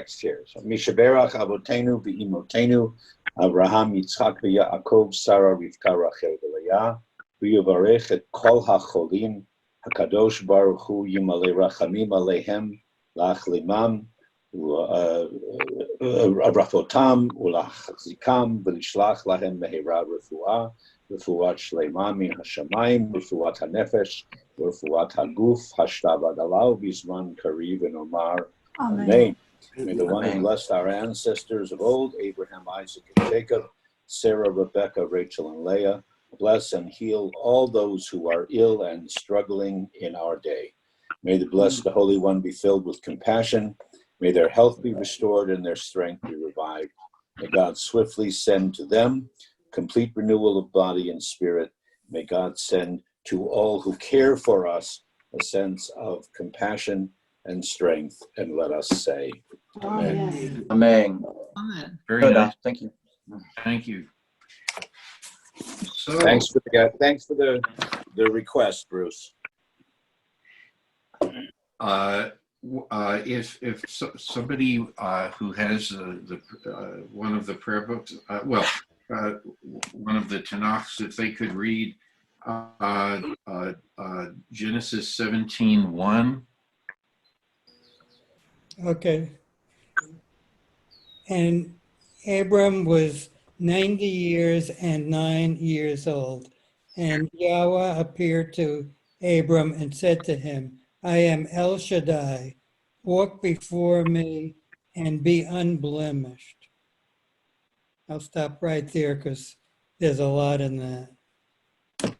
text here. So, Mishaberach Avotenu v'Imotenu, Abraham, Yitzchak v'Yaakov, Sarah, Rivka, Rachel v'Leah, v'Yivarech et kol ha'cholim, HaKadosh Baruch Hu Yimalei Rachamim Aleihem, Lach Limam, Rafotam, Ulachzikam, V'lishlach Lahem Mehera Refuah, Refuat Shleima Min HaShamayim, Refuat HaNefesh, Refuat HaGuf, Hashtav Adalau, Bisman Kariv, and Omar. Amen. May the one who blessed our ancestors of old, Abraham, Isaac, and Jacob, Sarah, Rebecca, Rachel, and Leah, bless and heal all those who are ill and struggling in our day. May the blessed, the Holy One, be filled with compassion. May their health be restored and their strength be revived. May God swiftly send to them complete renewal of body and spirit. May God send to all who care for us a sense of compassion and strength. And let us say, Amen. Amen. Very Good. nice. Thank you. Thank you. So, Thanks for the request, Bruce. If somebody who has one of the prayer books, one of the Tanakhs, if they could read Genesis 17:1. Okay. And Abram was 90 years and 9 years old. And Yahweh appeared to Abram and said to him, I am El Shaddai, walk before me and be unblemished. I'll stop right there because there's a lot in that.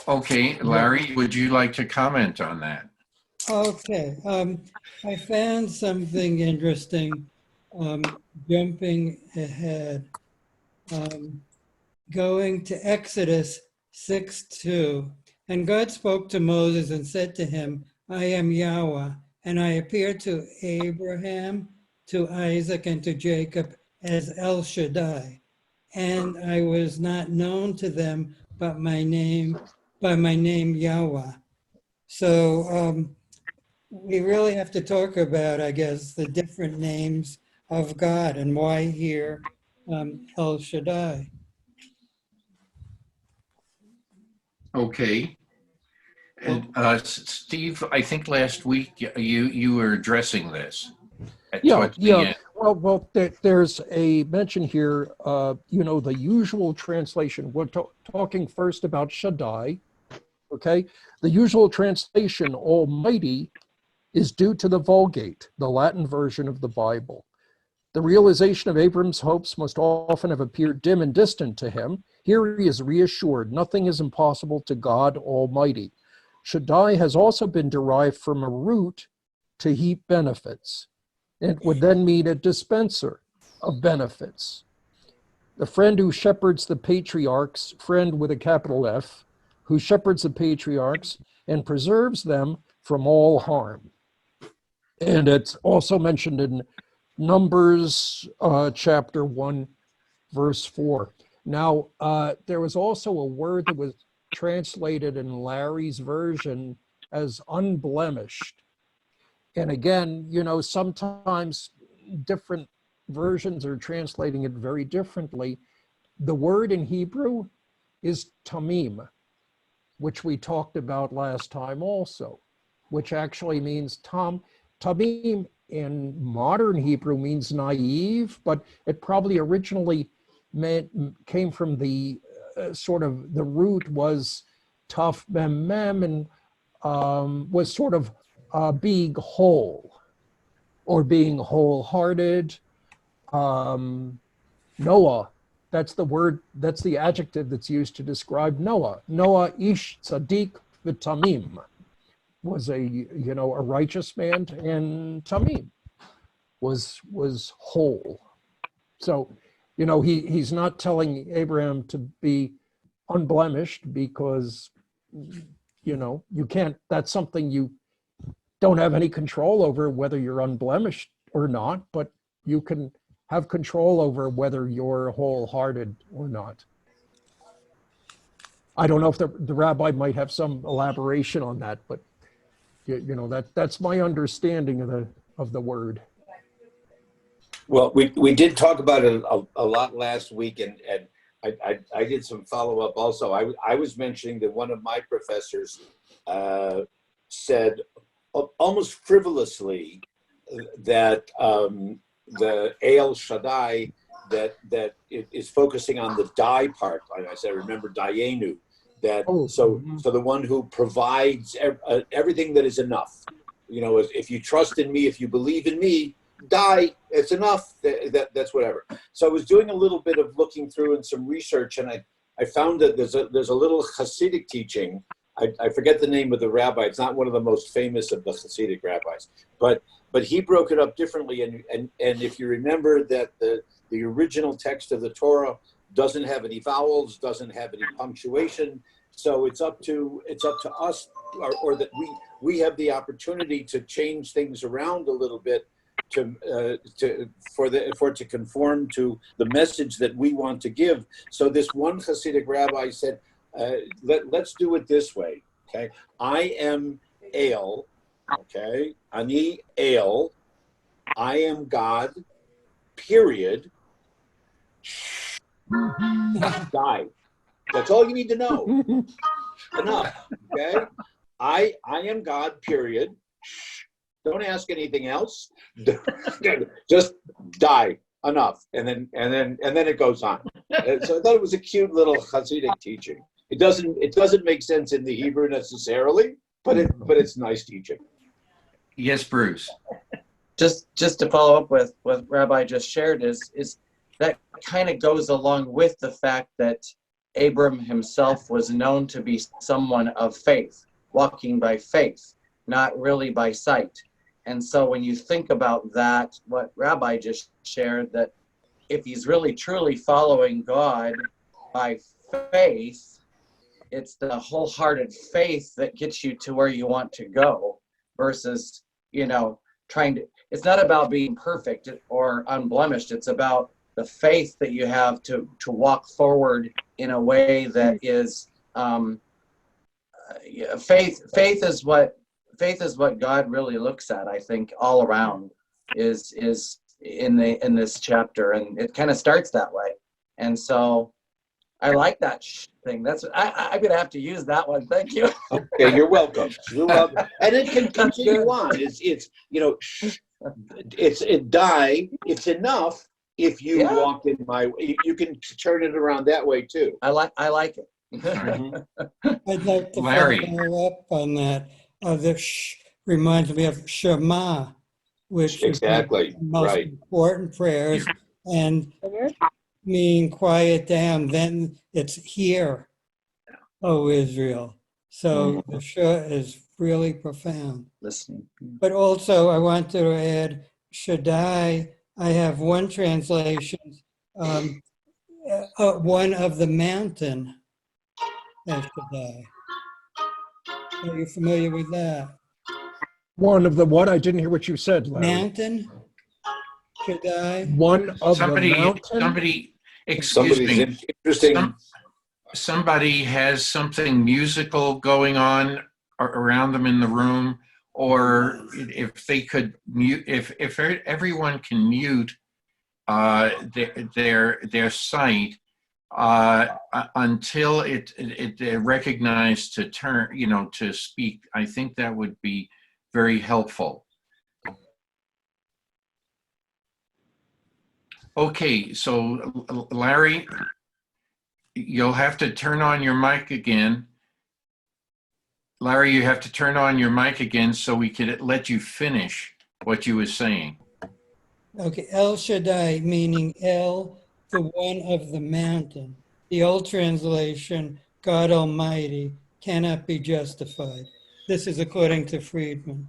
Okay, Larry, would you like to comment on that? Okay, I found something interesting, jumping ahead, going to Exodus 6:2. And God spoke to Moses and said to him, I am Yahweh, and I appeared to Abraham, to Isaac, and to Jacob as El Shaddai. And I was not known to them but by my name Yahweh. So we really have to talk about, I guess, the different names of God and why here El Shaddai. Okay. And Steve, I think last week you were addressing this. Yeah. Well, there's a mention here, the usual translation. We're talking first about Shaddai, okay? The usual translation, Almighty, is due to the Vulgate, the Latin version of the Bible. The realization of Abram's hopes must often have appeared dim and distant to him. Here he is reassured, nothing is impossible to God Almighty. Shaddai has also been derived from a root to heap benefits. It would then mean a dispenser of benefits. The friend who shepherds the patriarchs, friend with a capital F, who shepherds the patriarchs and preserves them from all harm. And it's also mentioned in Numbers chapter 1, verse 4. Now, there was also a word that was translated in Larry's version as unblemished. And again, sometimes different versions are translating it very differently. The word in Hebrew is tamim, which we talked about last time also, which actually means tamim in modern Hebrew means naive, but it probably originally came from the the root was tough mem and was sort of being whole or being wholehearted. Noah, that's the word, that's the adjective that's used to describe Noah. Noah ish tzaddik v'tamim was a righteous man, and tamim was whole. So, he's not telling Abraham to be unblemished because, you can't, that's something you don't have any control over, whether you're unblemished or not, but you can have control over whether you're wholehearted or not. I don't know if the rabbi might have some elaboration on that, but that's my understanding of the word. Well, we did talk about it a lot last week, and I did some follow up also. I was mentioning that one of my professors said almost frivolously that the El Shaddai that it is focusing on the die part. Like I said, remember Dayenu. That so the one who provides everything that is enough. You know, if you trust in me, if you believe in me, die. It's enough. That's whatever. So I was doing a little bit of looking through and some research, and I found that there's a little Hasidic teaching. I forget the name of the rabbi. It's not one of the most famous of the Hasidic rabbis, but he broke it up differently. And if you remember that the original text of the Torah doesn't have any vowels, doesn't have any punctuation. So it's up to us, or that we have the opportunity to change things around a little bit for it to conform to the message that we want to give. So this one Hasidic rabbi said, let's do it this way. Okay, I am El. Okay, Ani El. I am God. Period. Die. That's all you need to know. Enough. Okay. I am God. Period. Don't ask anything else. Just die. Enough. And then it goes on. So I thought it was a cute little Hasidic teaching. It doesn't make sense in the Hebrew necessarily, but it's nice teaching. Yes, Bruce. Just to follow up with what Rabbi just shared is that kind of goes along with the fact that Abram himself was known to be someone of faith, walking by faith, not really by sight. And so when you think about that, what Rabbi just shared, that if he's really truly following God by faith, it's the wholehearted faith that gets you to where you want to go versus, it's not about being perfect or unblemished. It's about the faith that you have to walk forward in a way that is faith is what God really looks at, I think, all around is in this chapter, and it kind of starts that way. And so I like that thing. That's I'm gonna have to use that one. Thank you. Okay, you're welcome. You're welcome. And it can continue on. It's die. It's enough. If you walk in my way, you can turn it around that way too. I like it. I'd like to Larry. follow up on that. The reminds me of Shema, which Exactly is the most right. important prayers, and mean quiet down. Then it's here, O Israel. So the Shema is really profound. Listening. But also, I want to add Shaddai. I have one translation, one of the mountain as Shaddai. Are you familiar with that? One of the what? I didn't hear what you said, Larry. Mountain? Shaddai? One of the mountain? Somebody, excuse me. Interesting. Somebody has something musical going on around them in the room, or if they could mute, if everyone can mute their site until it recognized to turn, to speak, I think that would be very helpful. Okay, so Larry, you'll have to turn on your mic again. Larry, you have to turn on your mic again so we could let you finish what you were saying. Okay, El Shaddai, meaning El, the one of the mountain. The old translation, God Almighty, cannot be justified. This is according to Friedman.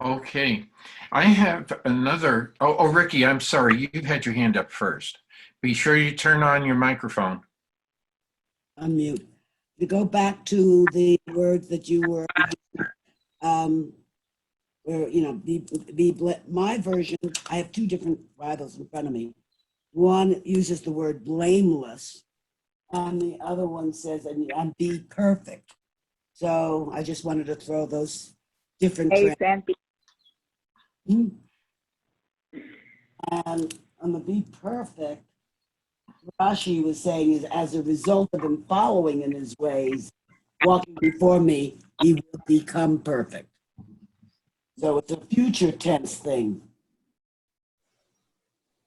Okay, I have another. Oh, Ricky, I'm sorry. You had your hand up first. Be sure you turn on your microphone. Unmute. To go back to the words that you were, my version, I have two different Bibles in front of me. One uses the word blameless, and the other one says, and be perfect. So I just wanted to throw those different. And on the be perfect, Rashi was saying is as a result of him following in his ways, walking before me, he will become perfect. So it's a future tense thing.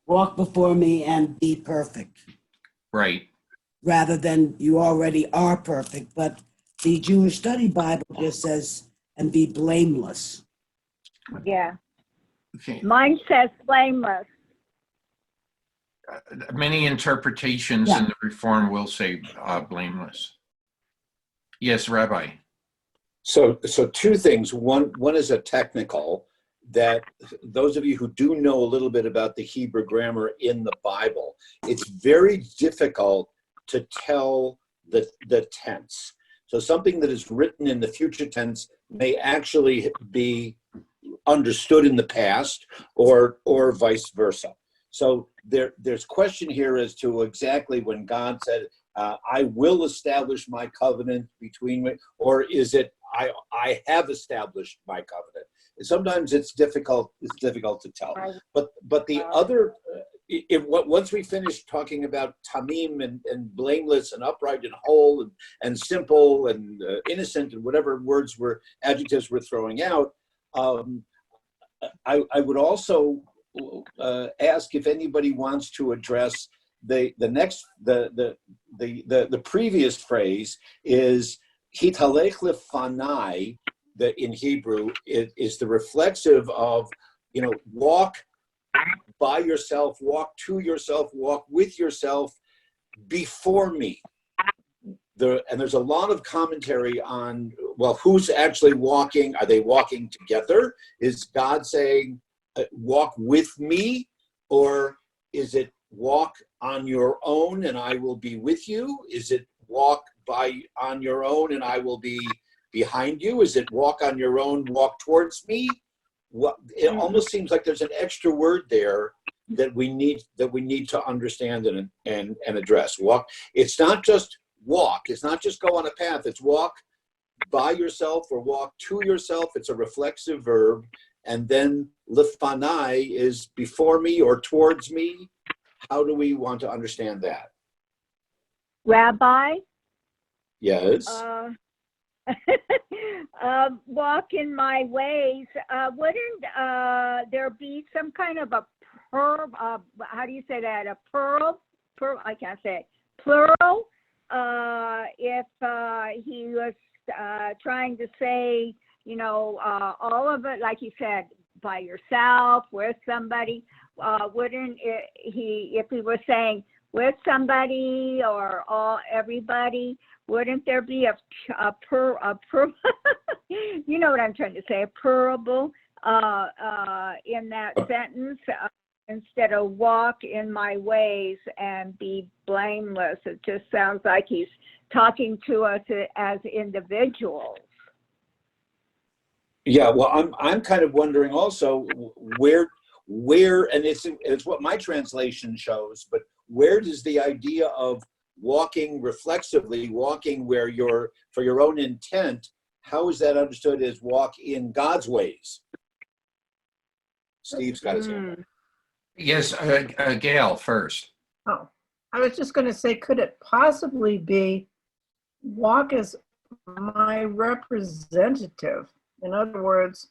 Walk before me and be perfect, Right. rather than you already are perfect. But the Jewish Study Bible just says, and be blameless. Yeah. Okay. Mine says blameless. Many interpretations Yeah. in the Reform will say blameless. Yes, Rabbi. So two things. One is a technical, that those of you who do know a little bit about the Hebrew grammar in the Bible, it's very difficult to tell the tense. So something that is written in the future tense may actually be understood in the past, or vice versa. So there's question here as to exactly when God said, I will establish my covenant between me, or is it I have established my covenant? Sometimes it's difficult to tell. But the other, once we finish talking about tamim and blameless and upright and whole and simple and innocent and whatever adjectives we're throwing out, I would also ask if anybody wants to address the previous phrase is hitalech lefanai, that in Hebrew is the reflexive of, walk by yourself, walk to yourself, walk with yourself before me. And there's a lot of commentary on, well, who's actually walking? Are they walking together? Is God saying, walk with me? Or is it walk on your own and I will be with you? Is it walk on your own and I will be behind you? Is it walk on your own, walk towards me? It almost seems like there's an extra word there that we need to understand and address. Walk. It's not just walk. It's not just go on a path. It's walk by yourself or walk to yourself. It's a reflexive verb. And then lefanai is before me or towards me. How do we want to understand that? Rabbi? Yes. Walk in my ways. Wouldn't there be some kind of a how do you say that? A plural? I can't say it. Plural? If he was trying to say, all of it, like you said, by yourself, with somebody, wouldn't if he was saying with somebody or everybody, wouldn't there be a you know what I'm trying to say, a parable in that sentence, instead of walk in my ways and be blameless? It just sounds like he's talking to us as individuals. Yeah, well, I'm kind of wondering also where, and it's what my translation shows, but where does the idea of walking reflexively, walking where for your own intent, how is that understood as walk in God's ways? Steve's got his hand up. Yes, Gail first. Oh, I was just going to say, could it possibly be walk as my representative? In other words,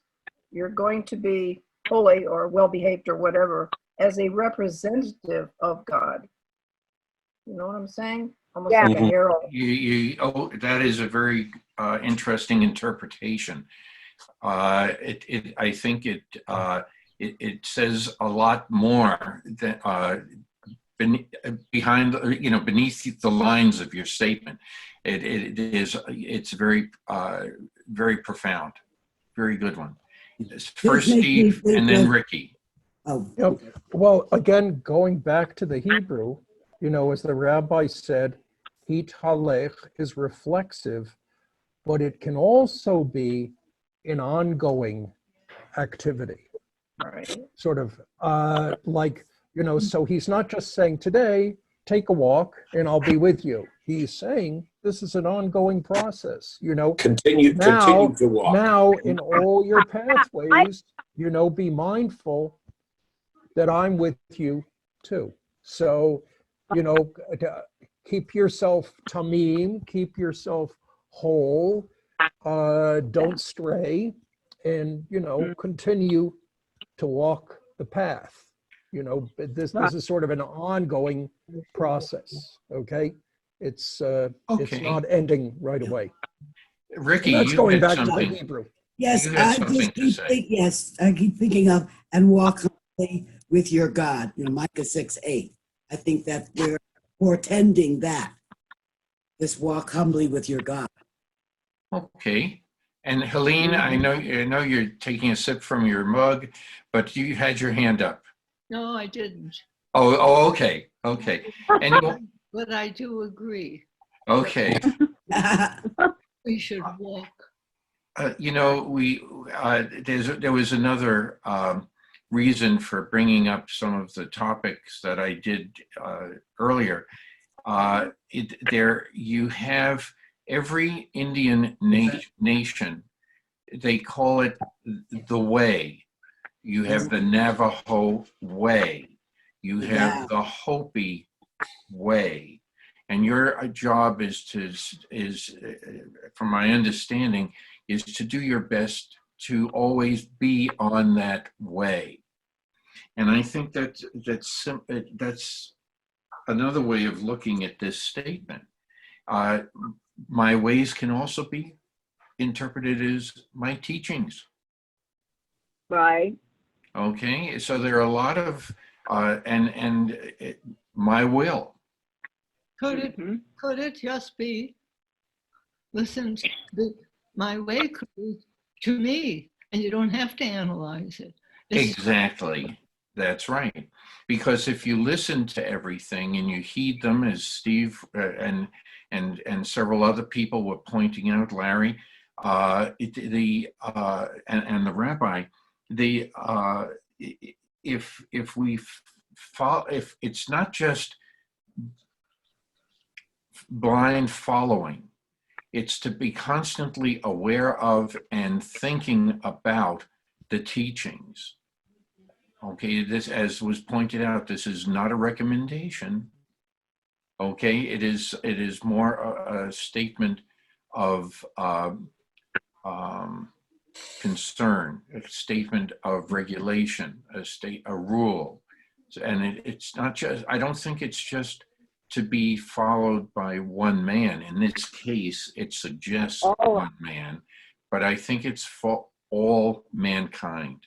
you're going to be holy or well-behaved or whatever as a representative of God. You know what I'm saying? Almost like a herald. That is a very interesting interpretation. I think it says a lot more than behind, beneath the lines of your statement. It's very very profound. Very good one. First Steve and then Ricky. Oh, Yep. okay. Well, again, going back to the Hebrew, as the rabbi said, hitalech is reflexive, but it can also be an ongoing activity. Right. Sort of like, so he's not just saying today, take a walk and I'll be with you. He's saying this is an ongoing process, Continue to walk. Now in all your pathways, be mindful, that I'm with you too. So, keep yourself tamim, keep yourself whole, don't stray, and, continue to walk the path. This is sort of an ongoing process, okay? It's not ending right away. Ricky, And that's you going had back to the something. Hebrew. Yes, You had I something just to keep say. I keep thinking of and walk humbly with your God. Micah 6:8. I think that we're portending that. Just walk humbly with your God. Okay. And Helene, I know you're taking a sip from your mug, but you had your hand up. No, I didn't. Oh, okay. Anyway, But I do agree. okay. We should walk. There was another reason for bringing up some of the topics that I did earlier. You have every Indian nation, they call it the way. You have the Navajo way. You have the Hopi way. And your job is, from my understanding, is to do your best to always be on that way. And I think that's another way of looking at this statement. My ways can also be interpreted as my teachings. Right. Okay, so there are a lot of my will. Could it just be, listen, my way could be to me, and you don't have to analyze it. Exactly. That's right. Because if you listen to everything and you heed them, as Steve and several other people were pointing out, Larry, and the rabbi, if it's not just blind following, it's to be constantly aware of and thinking about the teachings. Okay, this, as was pointed out, this is not a recommendation. Okay, it is more a statement of concern, a statement of regulation, a rule, and it's not just. I don't think it's just to be followed by one man. In this case, it suggests one man, but I think it's for all mankind.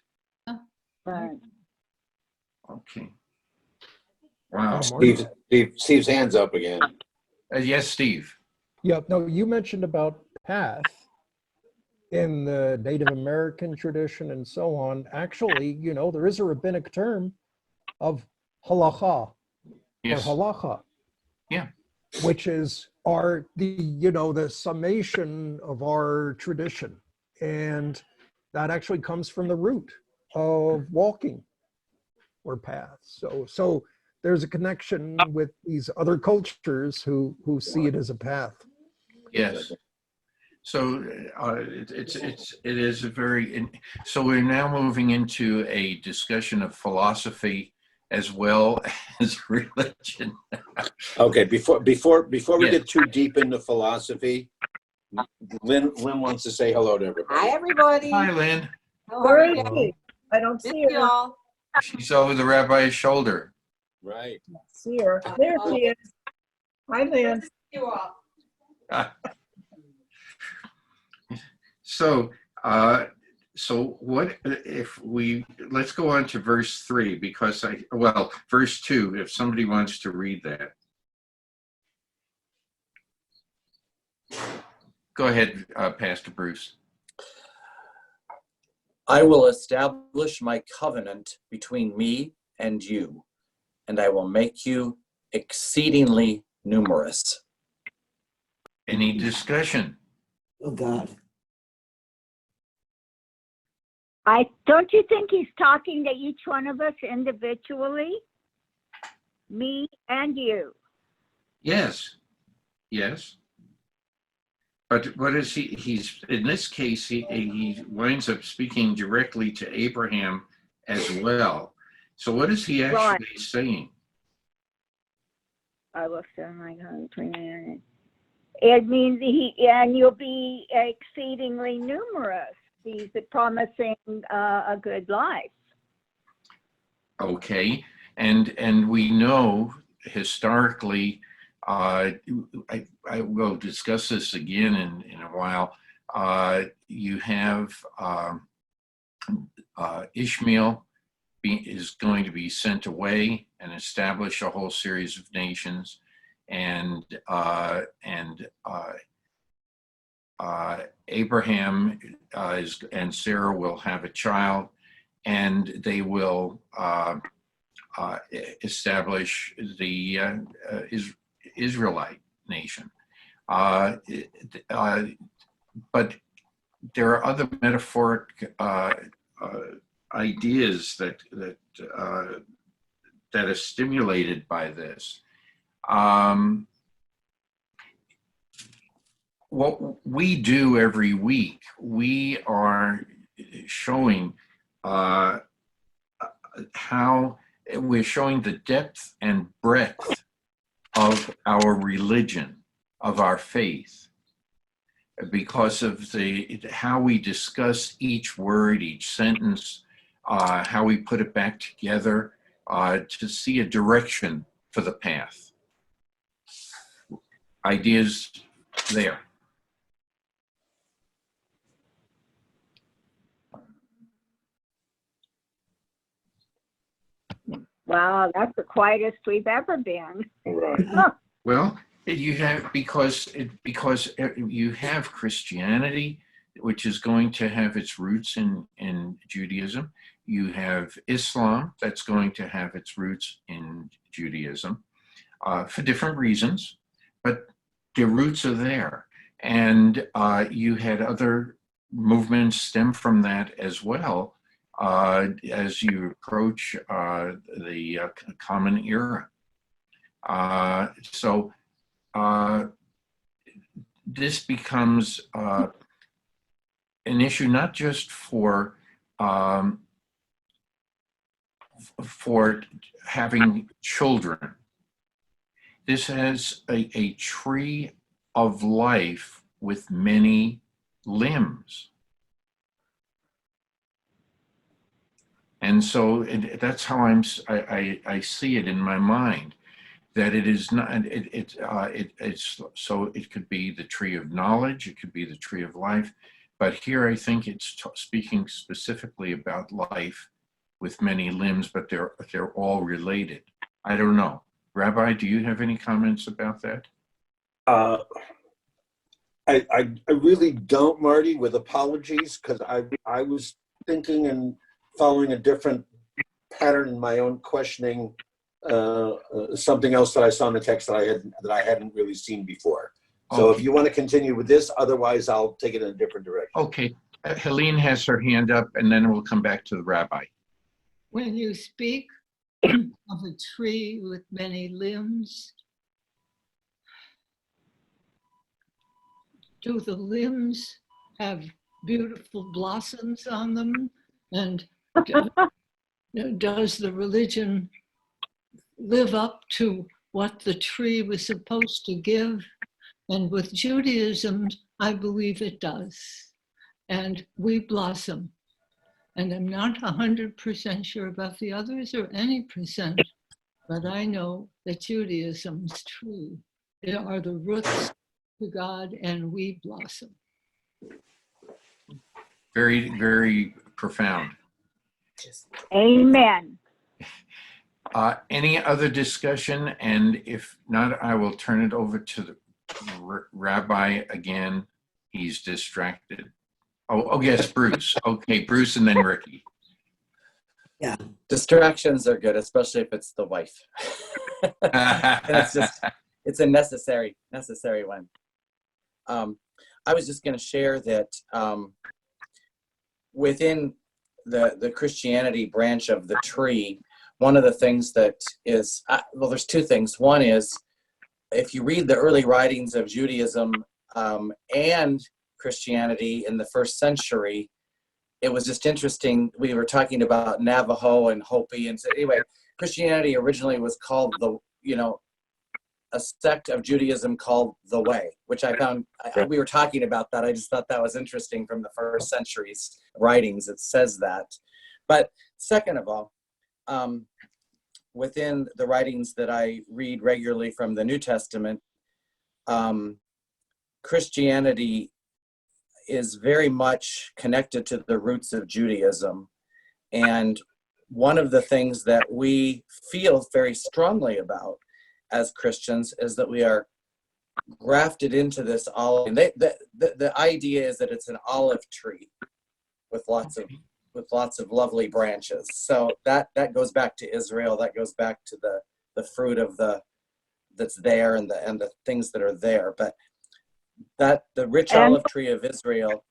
Right. Okay. Wow. Steve's hands up again. Yes, Steve. Yeah, no, you mentioned about path in the Native American tradition and so on. Actually, there is a rabbinic term of halacha, Yes. or halacha. Yeah. Which is the summation of our tradition. And that actually comes from the root of walking or path. So there's a connection with these other cultures who see it as a path. Yes. So it is a very, so we're now moving into a discussion of philosophy as well as religion. Okay, before we Yes. get too deep into philosophy, Lynn wants to say hello to everybody. Hi, everybody. Hi, Lynn. Where is she? I don't see her. Y'all. She's over the rabbi's shoulder. Right. See her. There she is. Hi, Lynn. You all. So what if let's go on to verse 3, because verse 2, if somebody wants to read that. Go ahead, Pastor Bruce. I will establish my covenant between me and you, and I will make you exceedingly numerous. Any discussion? Oh, God. Don't you think he's talking to each one of us individually? Me and you. Yes. But what is he's in this case, he winds up speaking directly to Abraham as well. So what is he actually saying? I will send my God between you. It means and you'll be exceedingly numerous. He's promising a good life. Okay, and we know historically, I will discuss this again in a while. You have Ishmael is going to be sent away and establish a whole series of nations, and Abraham and Sarah will have a child, and they will establish the Israelite nation. But there are other metaphoric ideas that are stimulated by this. What we do every week, we are showing how we're showing the depth and breadth of our religion, of our faith, because of how we discuss each word, each sentence, how we put it back together to see a direction for the path. Ideas there. Wow, that's the quietest we've ever been. Right. Well, you have because you have Christianity, which is going to have its roots in Judaism. You have Islam, that's going to have its roots in Judaism, for different reasons, but the roots are there. And you had other movements stem from that as well. As you approach the Common Era. So this becomes an issue not just for having children. This has a tree of life with many limbs. And so that's how I see it in my mind, that it is not, so it could be the tree of knowledge, it could be the tree of life, but here I think it's speaking specifically about life with many limbs, but they're all related. I don't know. Rabbi, do you have any comments about that? I really don't, Marty, with apologies, because I was thinking and following a different pattern in my own questioning, something else that I saw in the text that I hadn't really seen before. So okay. if you want to continue with this, otherwise I'll take it in a different direction. Okay, Helene has her hand up, and then we'll come back to the rabbi. When you speak of a tree with many limbs, do the limbs have beautiful blossoms on them? And does the religion live up to what the tree was supposed to give? And with Judaism, I believe it does. And we blossom. And I'm not 100% sure about the others or any percent, but I know that Judaism's true. They are the roots to God, and we blossom. Very, very profound. Amen. Any other discussion? And if not, I will turn it over to the rabbi again. He's distracted. Oh yes, Bruce. Okay, Bruce and then Ricky. Yeah, distractions are good, especially if it's the wife. And it's a necessary one. I was just going to share that within the Christianity branch of the tree, one of the things that is, well, there's two things. One is, if you read the early writings of Judaism and Christianity in the first century, it was just interesting. We were talking about Navajo and Hopi, and so anyway, Christianity originally was called a sect of Judaism called the Way, which I found, we were talking about that. I just thought that was interesting from the first century's writings. It says that. But second of all, within the writings that I read regularly from the New Testament, Christianity is very much connected to the roots of Judaism. And one of the things that we feel very strongly about as Christians is that we are grafted into this olive. And the idea is that it's an olive tree with lots of lovely branches. So that goes back to Israel. That goes back to the fruit of that's there and the things that are there. But that the rich olive tree of Israel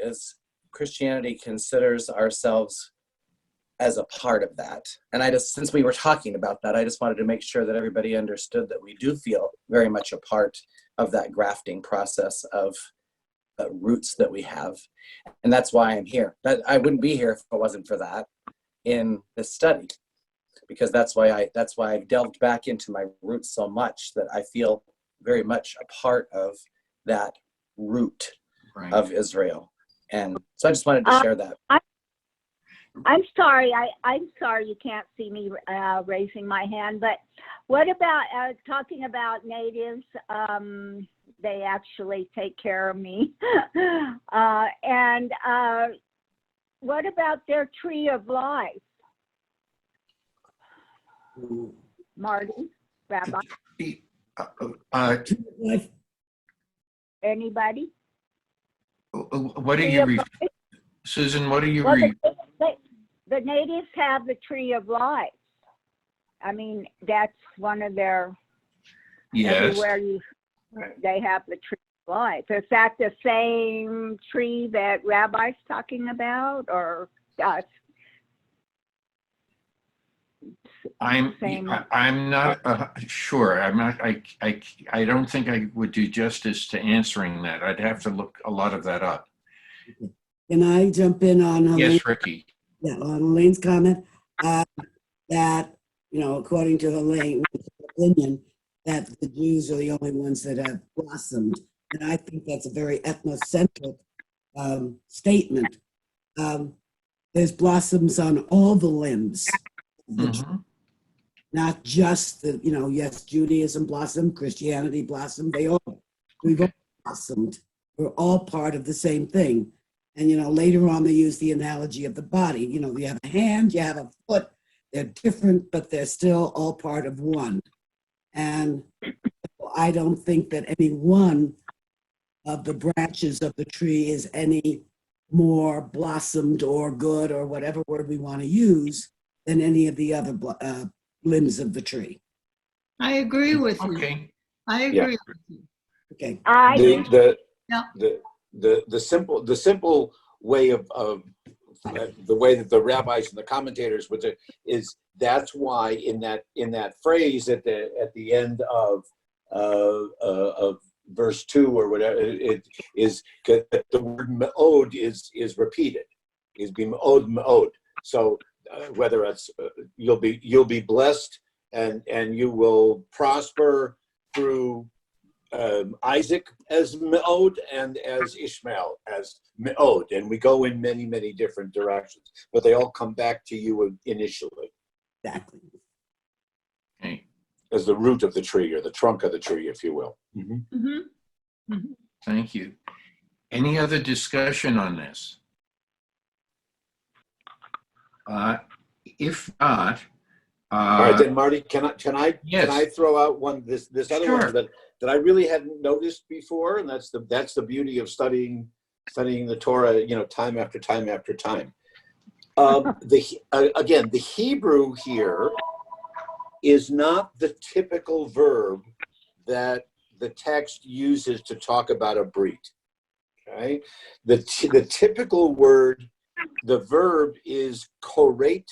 is Christianity considers ourselves as a part of that. And since we were talking about that, I just wanted to make sure that everybody understood that we do feel very much a part of that grafting process of roots that we have. And that's why I'm here. That I wouldn't be here if it wasn't for that in this study, because that's why I've delved back into my roots so much that I feel very much a part of that root of Israel. And so I just wanted to share that. I'm sorry. I'm sorry you can't see me raising my hand, but what about talking about natives? They actually take care of me. And what about their tree of life? Marty, Rabbi? Anybody? What do you read? Susan, what do you read? The natives have the tree of life. I mean, that's one of their, everywhere they have the tree of life. Is that the same tree that Rabbi's talking about, or I'm not sure. I don't think I would do justice to answering that. I'd have to look a lot of that up. Can I jump in on Helene? Yes, Ricky. Yeah, on Helene's comment that, according to Helene's opinion, that the Jews are the only ones that have blossomed. And I think that's a very ethnocentric statement. There's blossoms on all the limbs of the tree. Not just yes, Judaism blossomed, Christianity blossomed, we've all blossomed. We're all part of the same thing. And, later on they use the analogy of the body. You have a hand, you have a foot, they're different, but they're still all part of one. And I don't think that any one of the branches of the tree is any more blossomed or good or whatever word we want to use than any of the other limbs of the tree. I agree with you. Okay. I agree with you. Okay. The simple way of the way that the rabbis and the commentators would say is that's why in that phrase at the end of verse 2 or whatever, it is the word me'od is repeated, is be me'od. So whether it's you'll be blessed and you will prosper through Isaac as me'od and as Ishmael as me'od, and we go in many different directions, but they all come back to you initially. Exactly. Okay. As the root of the tree or the trunk of the tree, if you will. Thank you. Any other discussion on this? If not, all right, then Marty, can I throw out this other one that I really hadn't noticed before, and that's the beauty of studying the Torah, time after time after time. Again, the Hebrew here is not the typical verb that the text uses to talk about a brit. Okay, the typical word, the verb is koret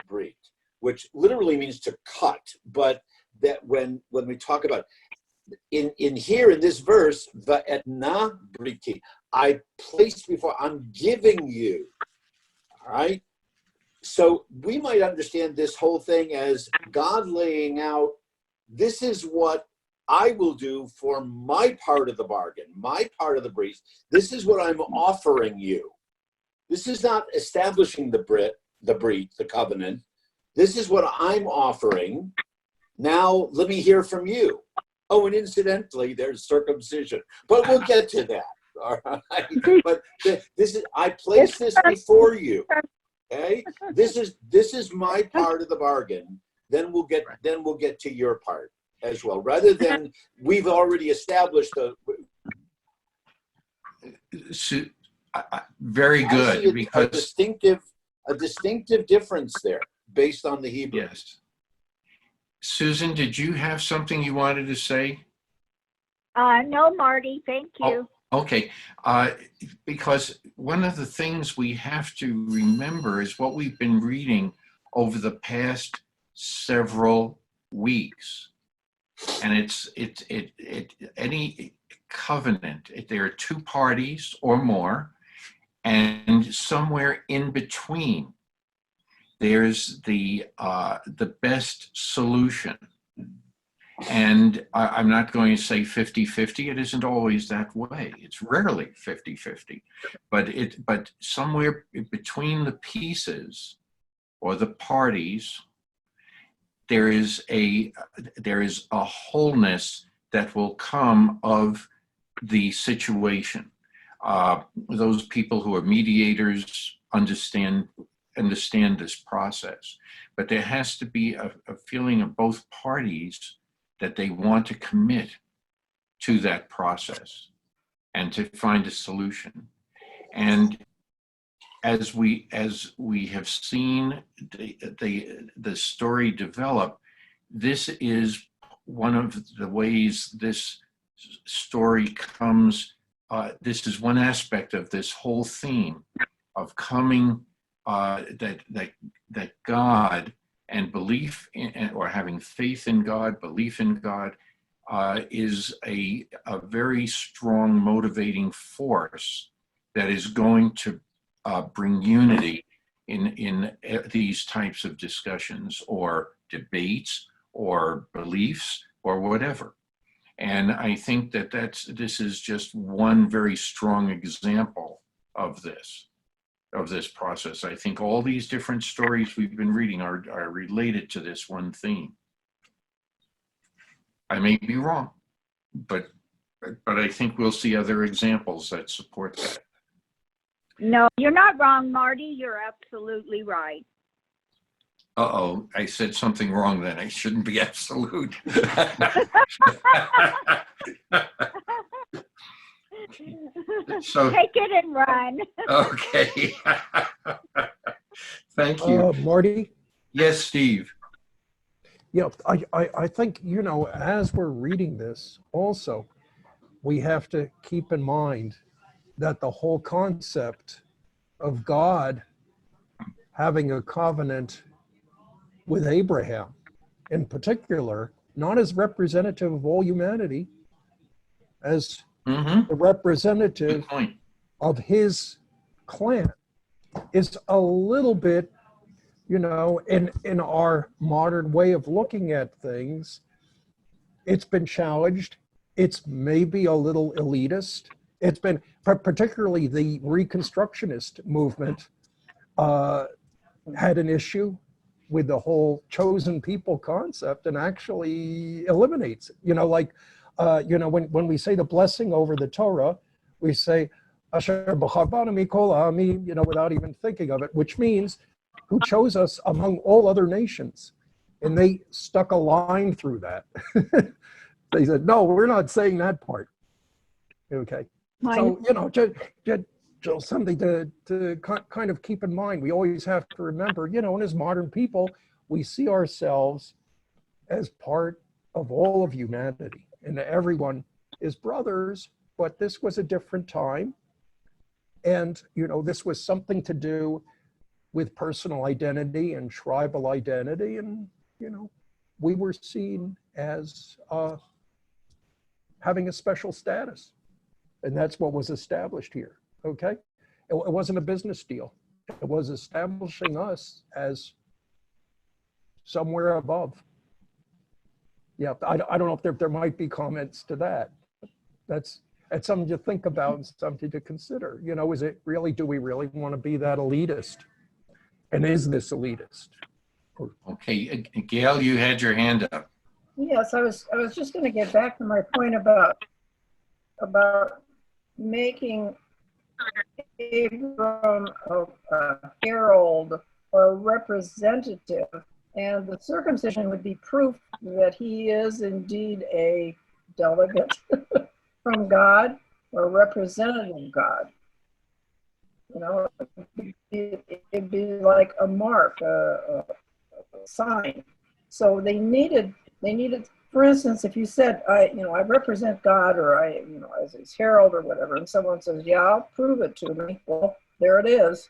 brit, which literally means to cut, but that when we talk about in here in this verse, va'etna briti, I placed before, I'm giving you. All right. So we might understand this whole thing as God laying out, this is what I will do for my part of the bargain, my part of the brief. This is what I'm offering you. This is not establishing the brief, the covenant. This is what I'm offering. Now let me hear from you. Oh, and incidentally, there's circumcision, but we'll get to that. All right. But this is, I place this before you. Okay. This is my part of the bargain. Then we'll get to your part as well, rather than we've already established very good. I see because a distinctive difference there based on the Hebrew. Yes. Susan, did you have something you wanted to say? No, Marty, thank you. Oh, okay. Because one of the things we have to remember is what we've been reading over the past several weeks. And it's any covenant, there are two parties or more, and somewhere in between there's the best solution. And I'm not going to say 50-50. It isn't always that way. It's rarely 50-50. But somewhere between the pieces or the parties, there is a wholeness that will come of the situation. Those people who are mediators understand this process, but there has to be a feeling of both parties that they want to commit to that process and to find a solution. And as we have seen the story develop, this is one of the ways this story comes. This is one aspect of this whole theme of coming. That God and belief in, or having faith in God, belief in God, is a very strong motivating force that is going to bring unity in these types of discussions or debates or beliefs or whatever. And I think that this is just one very strong example of this process. I think all these different stories we've been reading are related to this one theme. I may be wrong, but I think we'll see other examples that support that. No, you're not wrong, Marty. You're absolutely right. Uh-oh, I said something wrong then. I shouldn't be absolute. So take it and run. Okay. Thank you. Marty? Yes, Steve. Yeah, I think, as we're reading this also, we have to keep in mind that the whole concept of God having a covenant with Abraham, in particular, not as representative of all humanity, as the representative of his clan, is a little bit, in our modern way of looking at things, it's been challenged. It's maybe a little elitist. It's been, particularly the Reconstructionist movement had an issue with the whole chosen people concept and actually eliminates it. When we say the blessing over the Torah, we say, Asher b'charban mikol ha'amim, without even thinking of it, which means who chose us among all other nations. And they stuck a line through that. They said, no, we're not saying that part. Okay. So, just something to kind of keep in mind. We always have to remember, and as modern people, we see ourselves as part of all of humanity, and everyone is brothers, but this was a different time. And, this was something to do with personal identity and tribal identity. And, we were seen as having a special status. And that's what was established here, okay? It wasn't a business deal. It was establishing us as somewhere above. Yeah, I don't know if there might be comments to that. That's something to think about and something to consider. You know, do we really want to be that elitist? And is this elitist? Okay, Gail, you had your hand up. Yes, I was just going to get back to my point about making Abram a herald or a representative, and the circumcision would be proof that he is indeed a delegate from God or a representative of God. You know, it'd be like a mark, a sign. So they needed, for instance, if you said, I represent God, or as his herald or whatever, and someone says, yeah, I'll prove it to me. Well, there it is,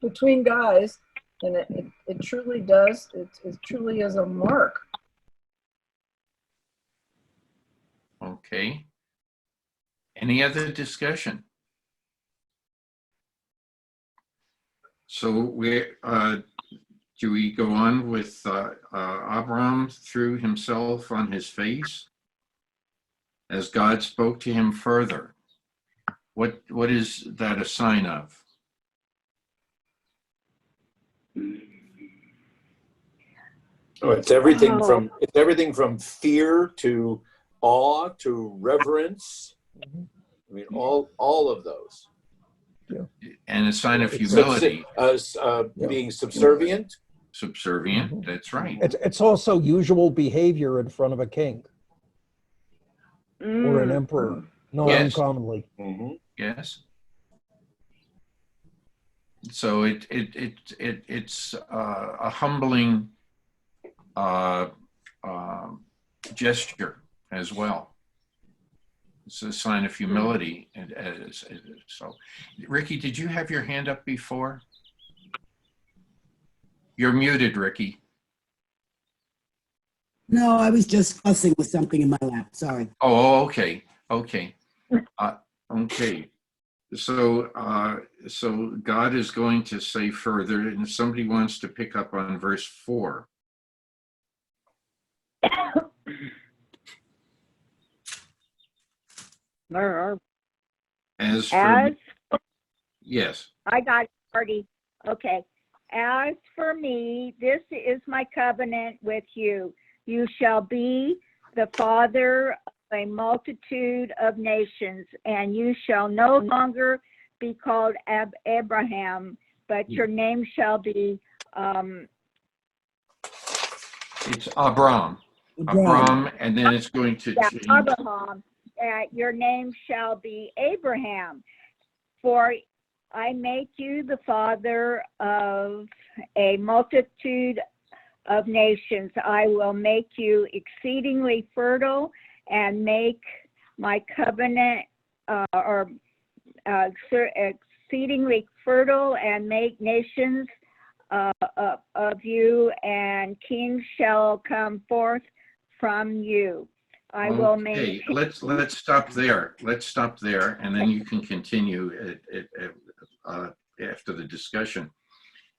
between guys, and it truly does. It truly is a mark. Okay. Any other discussion? So do we go on with Abraham threw himself on his face as God spoke to him further? What is that a sign of? Oh, it's everything from fear to awe to reverence. I mean, all of those. Yeah. And a sign of humility. Being subservient. Subservient, that's right. It's also usual behavior in front of a king or an emperor, not Yes. uncommonly. Mm-hmm. Yes. So it's a humbling gesture as well. It's a sign of humility. So, Ricky, did you have your hand up before? You're muted, Ricky. No, I was just fussing with something in my lap. Sorry. Oh, okay. Okay. Okay. So God is going to say further, and if somebody wants to pick up on verse 4. Yes. I got it, Marty. Okay. As for me, this is my covenant with you. You shall be the father of a multitude of nations, and you shall no longer be called Abraham, but your name shall be It's Abram. Abram, and then it's going to change. Abraham. Your name shall be Abraham, for I make you the father of a multitude of nations. I will make you exceedingly fertile and make my covenant exceedingly fertile and make nations of you, and kings shall come forth from you. I will make. Let's stop there. Let's stop there, and then you can continue after the discussion.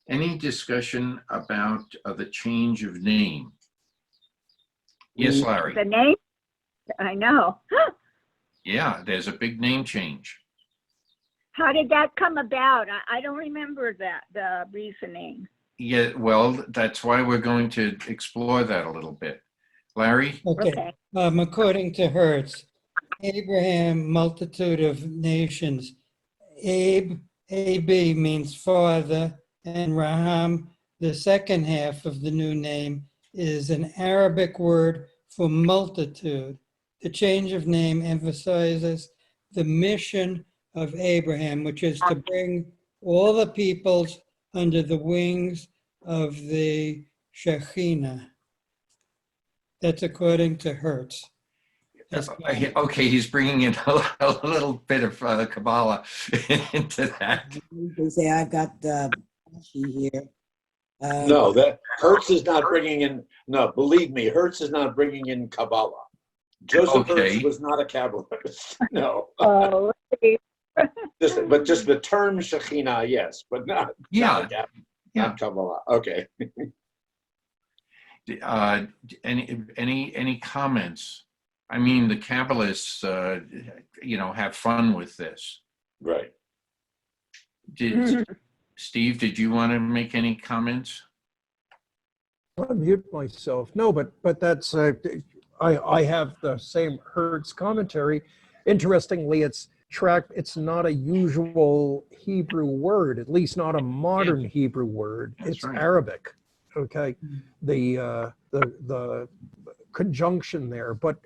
Any discussion about the change of name? Yes, Larry. The name? I know. Yeah, there's a big name change. How did that come about? I don't remember the reasoning. Yeah, well, that's why we're going to explore that a little bit. Larry? Okay. According to Hertz, Abraham, multitude of nations. AB means father, and Raham, the second half of the new name, is an Arabic word for multitude. The change of name emphasizes the mission of Abraham, which is to bring all the peoples under the wings of the Shekhinah. That's according to Hertz. Okay, he's bringing in a little bit of Kabbalah into that. They say I've got here. No, that Hertz is not bringing in. No, believe me, Hertz is not bringing in Kabbalah. Joseph Okay. Hertz was not a Kabbalist. No. Oh, Just the term Shekhinah, yes, but not Yeah. not Kabbalah. Okay. Any comments? I mean, the Kabbalists, have fun with this. Right. Steve, did you want to make any comments? Unmute myself. No, but that's I have the same Hertz commentary. Interestingly, it's not a usual Hebrew word, at least not a modern Hebrew word. That's it's right. Arabic. Okay, the conjunction there, but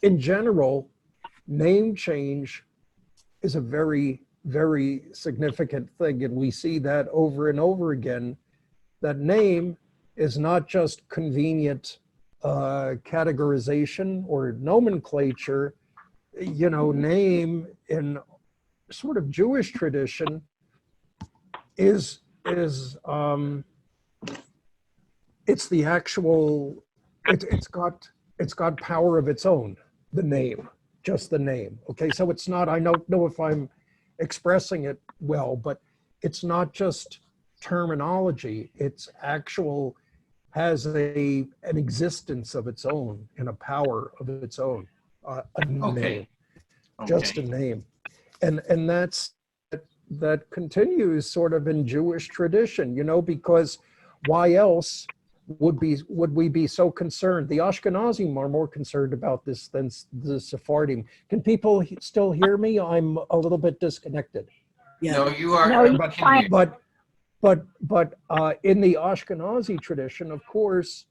in general, name change is a very, very significant thing, and we see that over and over again. That name is not just convenient categorization or nomenclature. Name in sort of Jewish tradition is it's the actual, it's got power of its own, the name, just the name. Okay, so it's not, I don't know if I'm expressing it well, but it's not just terminology, it's actual, has an existence of its own and a power of its own, a name, just a name. And that continues sort of in Jewish tradition, because why else would we be so concerned? The Ashkenazim are more concerned about this than the Sephardim. Can people still hear me? I'm a little bit disconnected. Yeah. No, you are. No, you're fine. But in the Ashkenazi tradition, of course,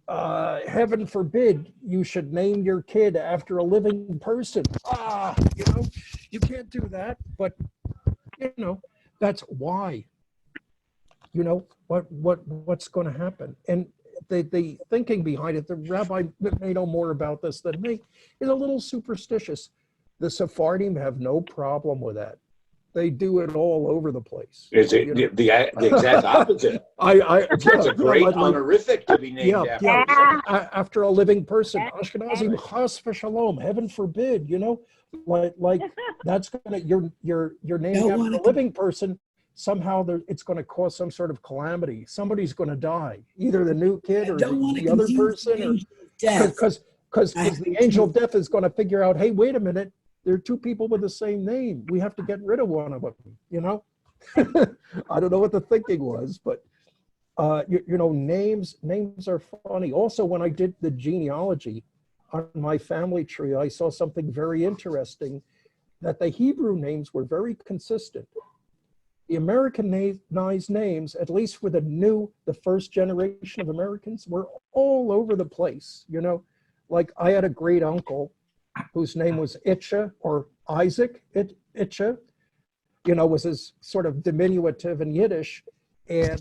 heaven forbid you should name your kid after a living person. You can't do that. But that's why. What's going to happen? And the thinking behind it, the rabbi may know more about this than me, is a little superstitious. The Sephardim have no problem with that. They do it all over the place. Is it the exact opposite? It's a great honorific to be named after. After a living person. Ashkenazim, chas v'shalom, heaven forbid, like that's gonna, you're named after a living person. Somehow it's going to cause some sort of calamity. Somebody's going to die, either the new kid or the other person, or because the angel of death is going to figure out, hey, wait a minute, there are two people with the same name. We have to get rid of one of them. I don't know what the thinking was, but names are funny. Also, when I did the genealogy on my family tree, I saw something very interesting, that the Hebrew names were very consistent. The Americanized names, at least for the first generation of Americans, were all over the place. Like I had a great uncle whose name was Itcha, or Isaac Itcha, was his sort of diminutive in Yiddish. And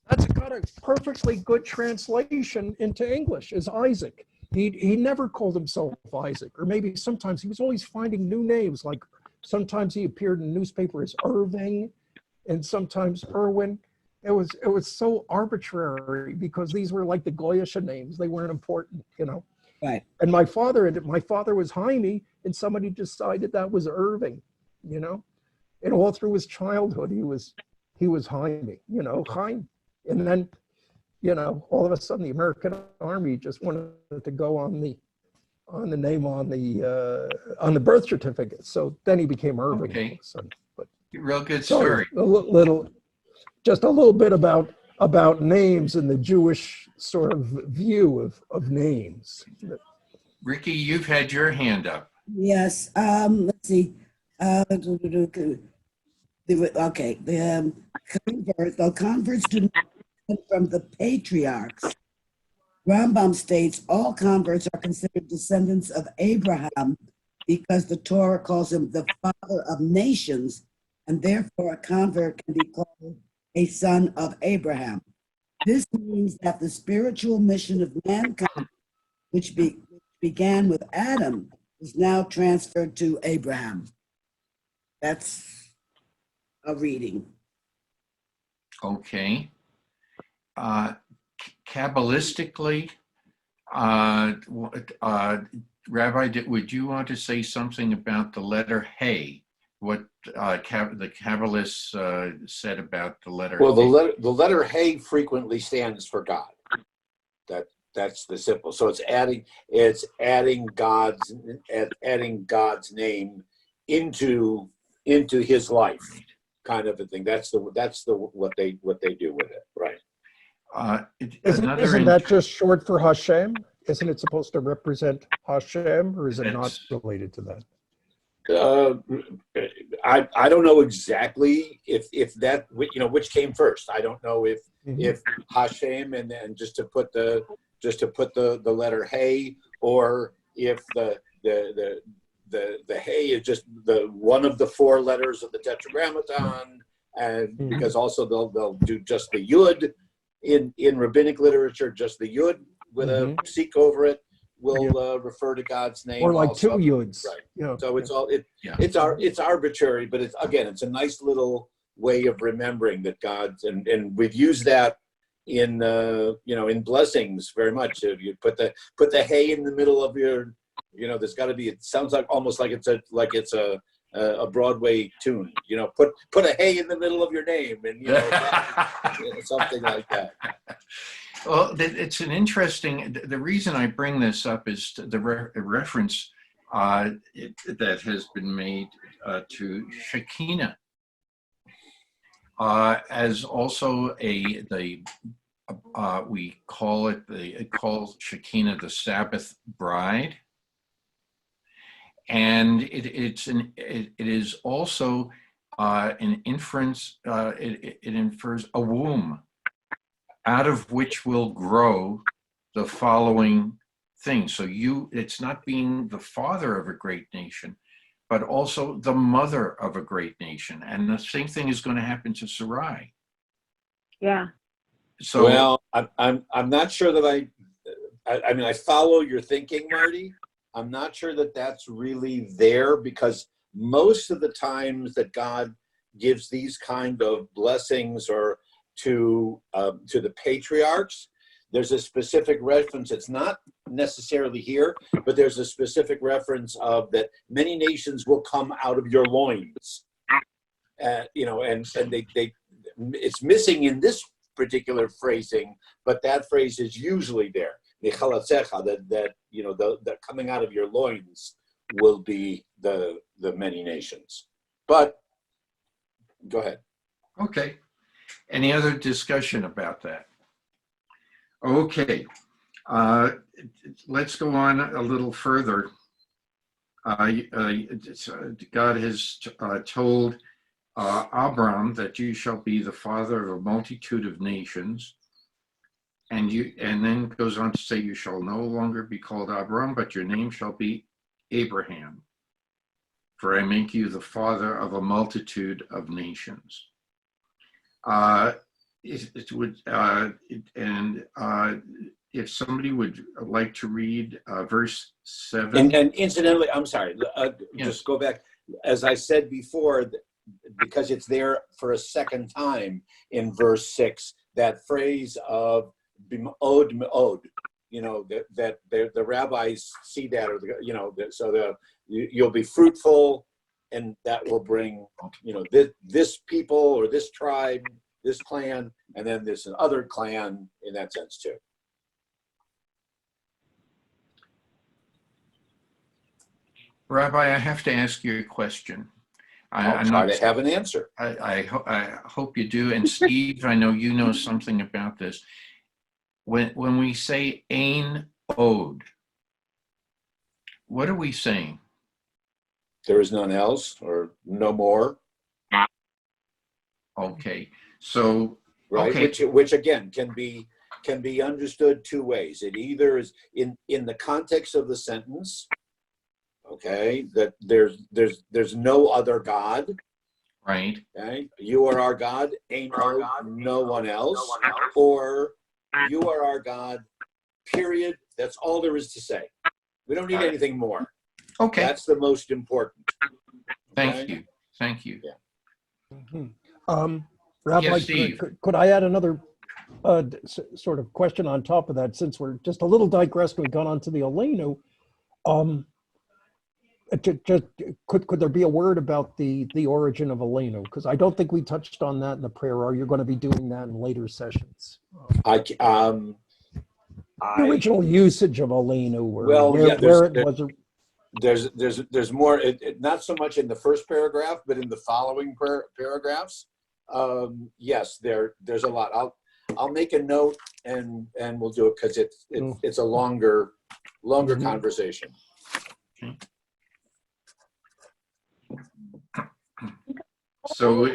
that's got a perfectly good translation into English, is Isaac. He never called himself Isaac, or maybe sometimes he was always finding new names, like sometimes he appeared in the newspaper as Irving, and sometimes Irwin. It was so arbitrary, because these were like the Goyish names. They weren't important, Right. And my father was Jaime, and somebody decided that was Irving, And all through his childhood, he was Jaime, Jaime. And then, all of a sudden, the American Army just wanted to go on the name on the birth certificate. So then he became Irving. Okay. All of a sudden. But Real good story. Just a little bit about names and the Jewish sort of view of names. Ricky, you've had your hand up. Yes. Let's see. The converts do not come from the patriarchs. Rambam states all converts are considered descendants of Abraham because the Torah calls him the father of nations, and therefore a convert can be called a son of Abraham. This means that the spiritual mission of mankind, which began with Adam, is now transferred to Abraham. That's a reading. Okay. Kabbalistically, Rabbi, would you want to say something about the letter Hey? What the Kabbalists said about the letter Well, Hey? the letter Hey frequently stands for God. That's the simple. So it's adding God's name into his life, kind of a thing. That's what they do with it, right? Isn't that just short for Hashem? Isn't it supposed to represent Hashem, or is it not related to that? I don't know exactly if that, which came first. I don't know if Hashem and then just to put the letter Hey, or if the Hey is just the one of the four letters of the Tetragrammaton, and because also they'll do just the Yud in rabbinic literature, just the Yud with a psik over it will refer to God's name, or like also. two Yuds, right? Yeah. So it's arbitrary, but it's a nice little way of remembering that God's, and we've used that in in blessings very much. If you put the Hey in the middle of your, there's got to be. It sounds like almost like it's a Broadway tune. Put a Hey in the middle of your name, and something like that. Well, it's an interesting. The reason I bring this up is the reference that has been made to Shekinah as also we call Shekinah the Sabbath bride, and it is also an inference. It infers a womb, out of which will grow the following things. So it's not being the father of a great nation, but also the mother of a great nation. And the same thing is going to happen to Sarai. Yeah. So, well, I'm not sure that I mean, I follow your thinking, Marty. I'm not sure that that's really there, because most of the times that God gives these kind of blessings or to the patriarchs, there's a specific reference. It's not necessarily here, but there's a specific reference of that many nations will come out of your loins. And they it's missing in this particular phrasing, but that phrase is usually there. That the coming out of your loins will be the many nations. But go ahead. okay. Any other discussion about that? Okay. Let's go on a little further. God has told Abram that you shall be the father of a multitude of nations, and then goes on to say, you shall no longer be called Abram, but your name shall be Abraham, for I make you the father of a multitude of nations. If somebody would like to read verse 7. And incidentally, I'm sorry, just go back. As I said before, because it's there for a second time in verse 6, that phrase of b'mod me'od, that the rabbis see that, or you'll be fruitful, and that will bring, this people or this tribe, this clan, and then there's another clan in that sense too. Rabbi, I have to ask you a question. I'll try to have an answer. I hope you do. And Steve, I know you know something about this. When we say Ein Od, what are we saying? There is none else, or no more. Okay, so right, okay. which again can be understood two ways. It either is in the context of the sentence, okay, that there's no other God. Right. Okay, you are our God, ain't no one else, or you are our God, period. That's all there is to say. We don't need anything more. Okay. That's the most important. Thank you. Thank you. Yeah. Rabbi, yes, Steve. could I add another sort of question on top of that, since we're just a little digressed, we've gone on to the Aleinu. Could there be a word about the origin of Aleinu? Because I don't think we touched on that in the prayer. Or you're going to be doing that in later sessions? The original usage of Aleinu, where it was. There's more. Not so much in the first paragraph, but in the following paragraphs. Yes, there's a lot. I'll make a note and we'll do it because it's a longer conversation. So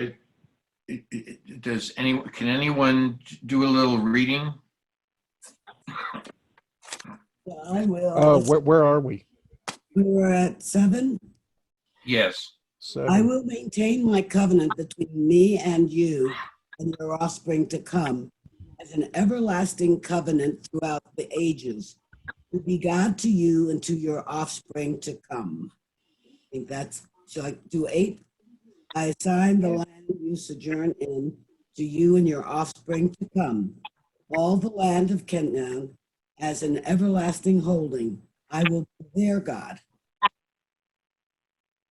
can anyone do a little reading? Yeah, I will. Where are we? We're at 7. Yes. 7. I will maintain my covenant between me and you and your offspring to come as an everlasting covenant throughout the ages, to be God to you and to your offspring to come. I think shall I do 8? I assign the land you sojourn in to you and your offspring to come, all the land of Canaan as an everlasting holding. I will be their God.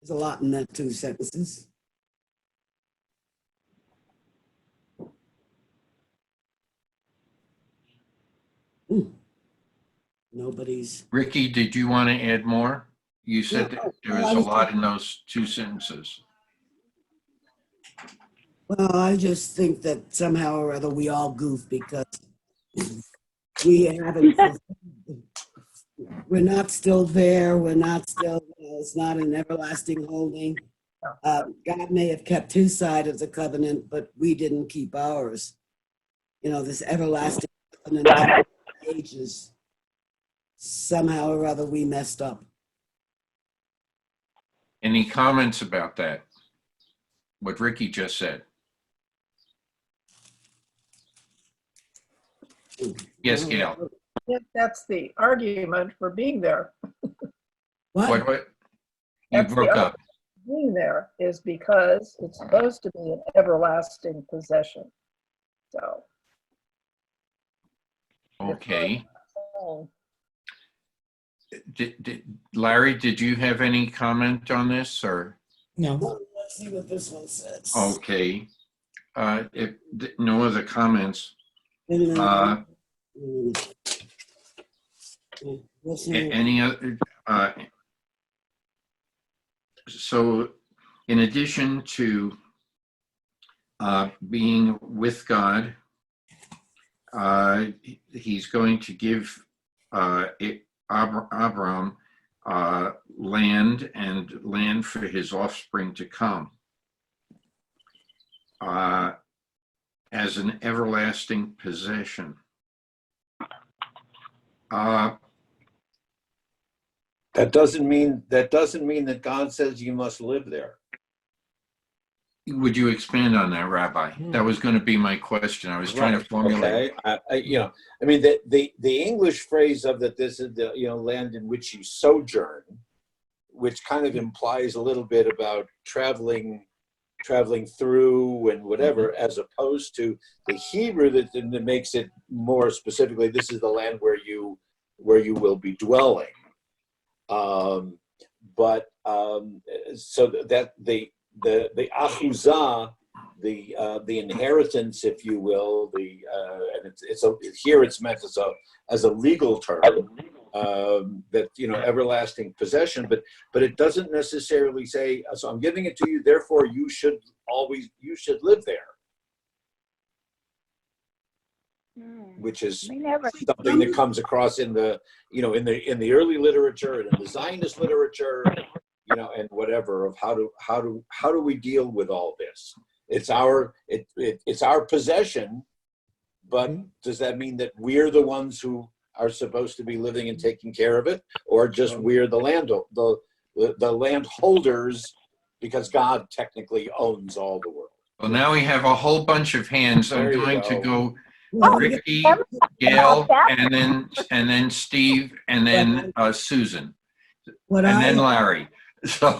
There's a lot in that 2 sentences. Nobody's. Ricky, did you want to add more? You said that there was a lot in those 2 sentences. Well, I just think that somehow or other we all goof because we haven't. We're not still there. We're not still. It's not an everlasting holding. God may have kept his side of the covenant, but we didn't keep ours. This everlasting covenant of ages. Somehow or other we messed up. Any comments about that? What Ricky just said? Yes, Gail. That's the argument for being there. What? You broke up. Being there is because it's supposed to be an everlasting possession. So. Okay. Larry, did you have any comment on this or? No. Let's see what this one says. Okay. If no other comments. Any other? So, in addition to being with God, he's going to give Abram land and land for his offspring to come as an everlasting possession. That doesn't mean that God says you must live there. Would you expand on that, Rabbi? That was going to be my question. I was trying to formulate. Okay. The English phrase of that this is the land in which you sojourn, which kind of implies a little bit about traveling through and whatever, as opposed to the Hebrew that makes it more specifically, this is the land where you will be dwelling. So that the achuzah, the inheritance, if you will, and here it's meant as a legal term, that everlasting possession, but it doesn't necessarily say, so I'm giving it to you, therefore you should live there, which is something that comes across in the early literature and in the Zionist literature, and whatever, of how do we deal with all this? It's our possession, but does that mean that we're the ones who are supposed to be living and taking care of it, or just we're the landholders, because God technically owns all the world? Well, now we have a whole bunch of hands. I'm going to go Ricky, Gail, and then Steve, and then Susan, and then Larry. So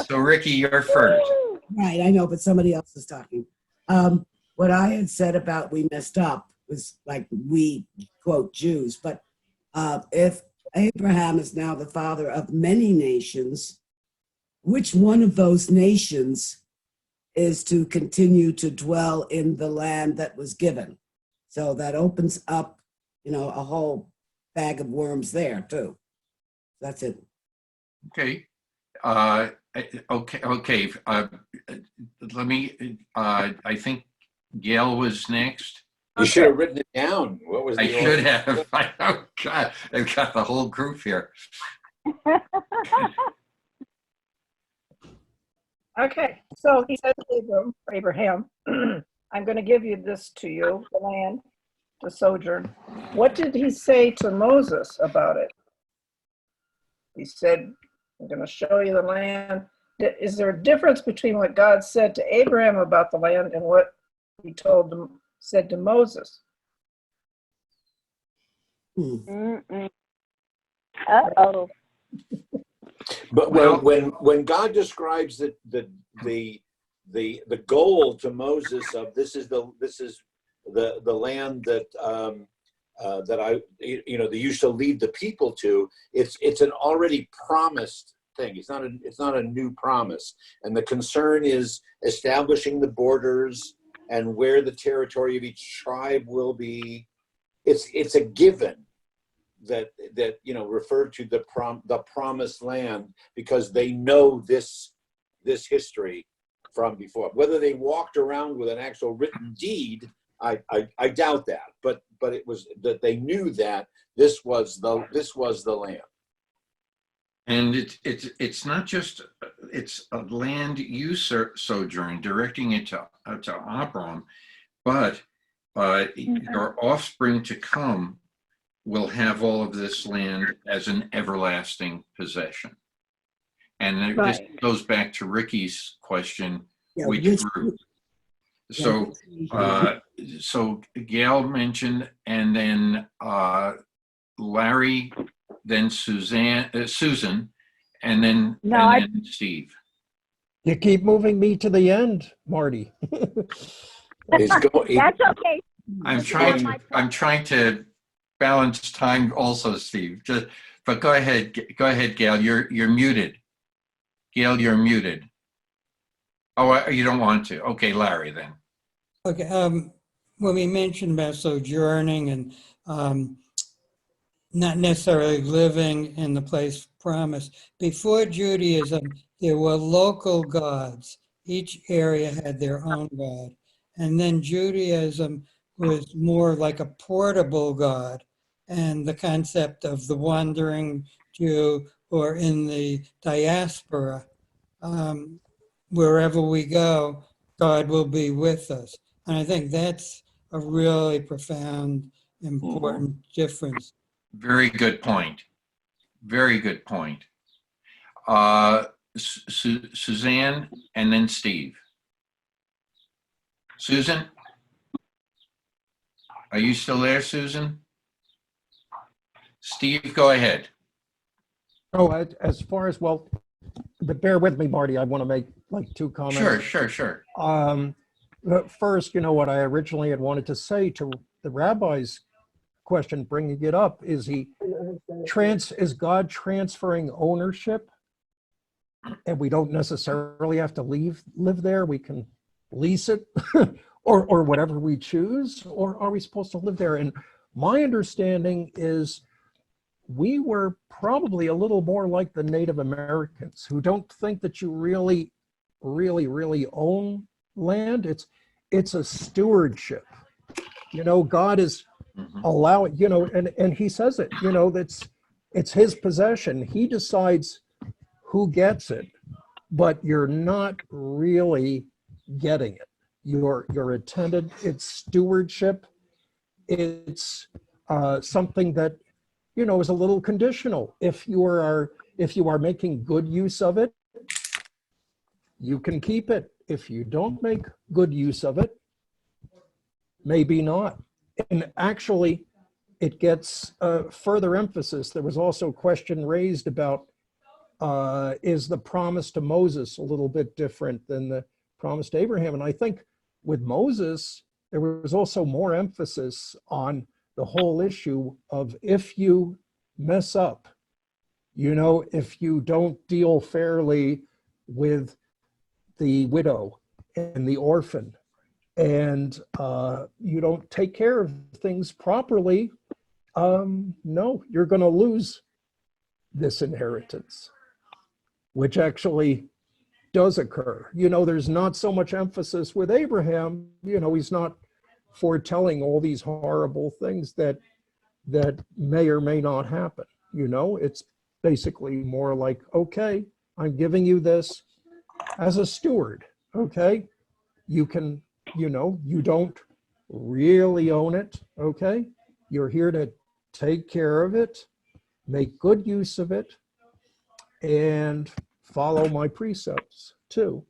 Ricky, you're first. Right, I know, but somebody else is talking. What what I had said about we messed up was like we, quote, Jews, but if Abraham is now the father of many nations, which one of those nations is to continue to dwell in the land that was given? So that opens up, a whole bag of worms there too. That's it. Okay. Okay. Let me, I think Gail was next. You should have written it down. What was I the should order? have. Oh, God, I've got the whole group here. Okay, so he said to Abraham, I'm going to give you this to you, the land, to sojourn. What did he say to Moses about it? He said, I'm going to show you the land. Is there a difference between what God said to Abraham about the land and what he said to Moses? Uh-oh. But Well- when God describes the goal to Moses of this is the land that that you shall lead the people to, it's an already promised thing. It's not a new promise. And the concern is establishing the borders and where the territory of each tribe will be. It's a given that referred to the promised land, because they know this history from before. Whether they walked around with an actual written deed, I doubt that, but it was that they knew that this was the land. And it's not just, it's a land use sojourn, directing it to Abram, but your offspring to come will have all of this land as an everlasting possession. And this goes back to Ricky's question, which group? So, so Gail mentioned, and then Larry, then Susan, and then Steve. You keep moving me to the end, Marty. That's okay. I'm trying to balance time also, Steve. But go ahead, Gail. You're muted. Gail, you're muted. Oh, you don't want to. Okay, Larry, then. Okay, when we mentioned about sojourning and not necessarily living in the place promised, before Judaism, there were local gods. Each area had their own god. And then Judaism was more like a portable god. And the concept of the wandering Jew, or in the diaspora, wherever we go, God will be with us. And I think that's a really profound, important difference. Very good point. Very good point. Suzanne, and then Steve. Susan? Are you still there, Susan? Steve, go ahead. Oh, as far as, well, but bear with me, Marty. I want to make like two comments. Sure. First, what I originally had wanted to say to the rabbi's question, bringing it up, is is God transferring ownership? And we don't necessarily have to live there. We can lease it or whatever we choose, or are we supposed to live there? And my understanding is we were probably a little more like the Native Americans, who don't think that you really own land. It's a stewardship. God is allowing, and he says it, it's his possession. He decides who gets it, but you're not really getting it. You're attended. It's stewardship. It's something that is a little conditional. If you are making good use of it, you can keep it. If you don't make good use of it, maybe not. And actually, it gets further emphasis. There was also a question raised about is the promise to Moses a little bit different than the promise to Abraham? And I think with Moses, there was also more emphasis on the whole issue of if you mess up, you know, if you don't deal fairly with the widow and the orphan, and you don't take care of things properly, no, you're going to lose this inheritance, which actually does occur. You know, there's not so much emphasis with Abraham. You know, he's not foretelling all these horrible things that may or may not happen. You know, it's basically more like, okay, I'm giving you this as a steward. Okay, you can, you know, you don't really own it. Okay, you're here to take care of it, make good use of it, and follow my precepts too.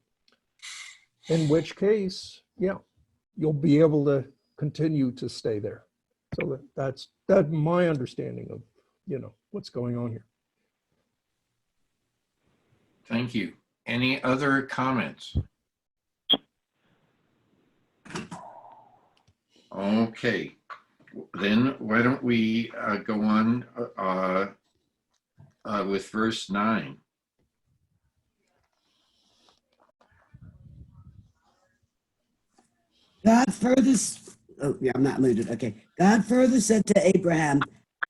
In which case, yeah, you'll be able to continue to stay there. So that's my understanding of, you know, what's going on here. Thank you. Any other comments? Okay, then why don't we go on with verse 9. God further, oh yeah, I'm not muted. Okay. God further said to Abraham,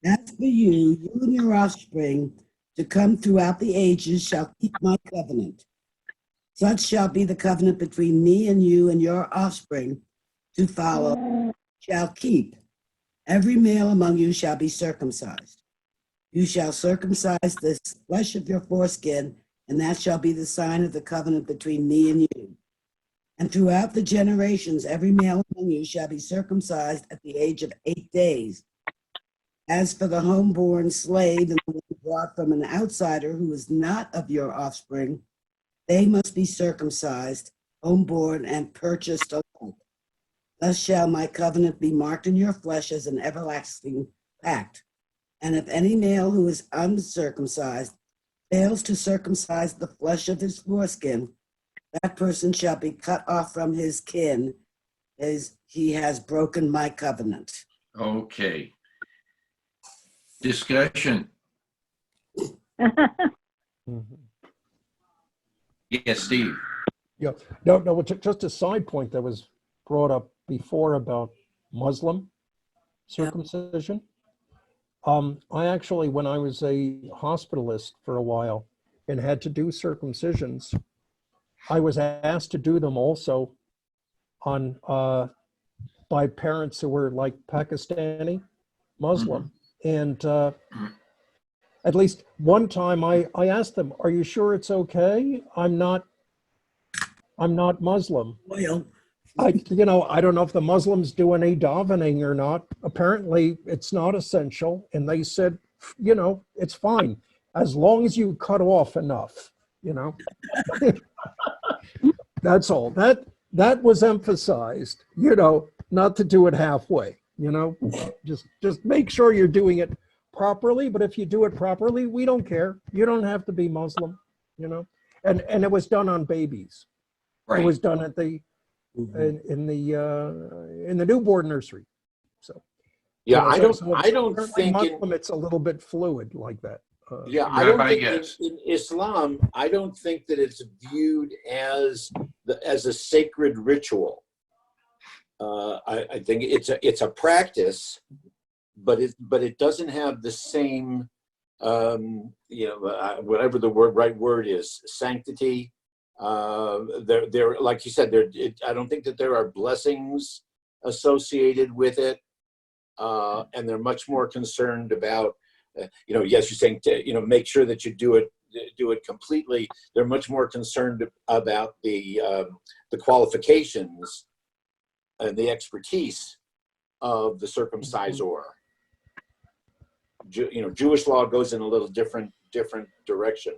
as for you, you and your offspring to come throughout the ages shall keep my covenant. Such shall be the covenant between me and you and your offspring to follow, shall keep. Every male among you shall be circumcised. You shall circumcise the flesh of your foreskin, and that shall be the sign of the covenant between me and you. And throughout the generations, every male among you shall be circumcised at the age of 8 days. As for the homeborn slave and the one brought from an outsider who is not of your offspring, they must be circumcised, homeborn, and purchased alike. Thus shall my covenant be marked in your flesh as an everlasting pact. And if any male who is uncircumcised fails to circumcise the flesh of his foreskin, that person shall be cut off from his kin, as he has broken my covenant. Okay. Discussion. Yes, Steve. Yeah, no, just a side point that was brought up before about Muslim circumcision. I actually, when I was a hospitalist for a while and had to do circumcisions, I was asked to do them also on by parents who were like Pakistani Muslim. And at least one time I asked them, are you sure it's okay? I'm not Muslim. Well, I don't know if the Muslims do any davening or not. Apparently it's not essential. And they said, you know, it's fine as long as you cut off enough, you know. That's all. That was emphasized, you know, not to do it halfway, you know, just make sure you're doing it properly. But if you do it properly, we don't care. You don't have to be Muslim, you know. And it was done on babies. Right. It was done at the in the newborn nursery. So Yeah, you know, I don't think Muslim, it's a little bit fluid like that. Yeah, I don't Rabbi, think yes. in Islam, I don't think that it's viewed as a sacred ritual. I think it's a practice, but it doesn't have the same, whatever the right word is, sanctity. There, like you said, I don't think that there are blessings associated with it, and they're much more concerned about. Yes, you're saying to, make sure that you do it completely. They're much more concerned about the qualifications and the expertise of the circumcisor. Jewish law goes in a little different direction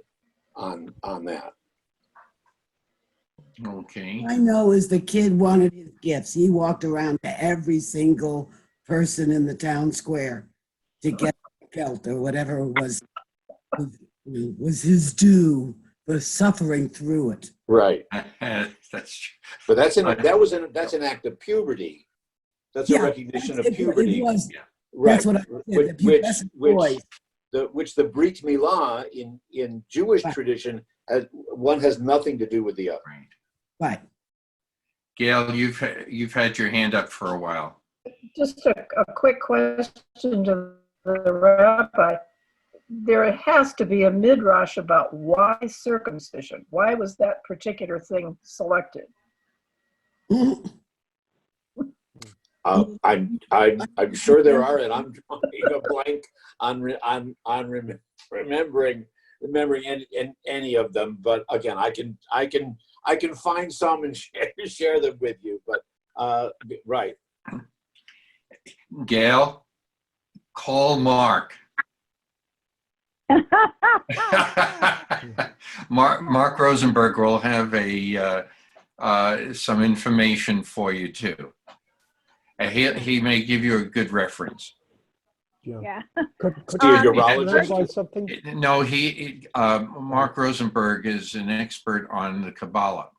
on that. Okay. I know is the kid wanted his gifts. He walked around to every single person in the town square to get belt or whatever was his due for suffering through it. Right. That's true. But that's an act of puberty. That's a Yeah, recognition of it puberty. was. Right. That's what I said, the pubescent boys. Which the Brit Milah in Jewish Right. tradition, one has nothing to do with the other. Right. Gail, you've had your hand up for a while. Just a quick question to the rabbi. There has to be a midrash about why circumcision. Why was that particular thing selected? I'm sure there are, and I'm drawing a blank on remembering any of them. But again, I can find some and share them with you. But right. Gail, call Mark. Mark Rosenberg will have some information for you too. He may give you a good reference. Yeah. Could He a you urologist? clarify something? No, Mark Rosenberg is an expert on the Kabbalah,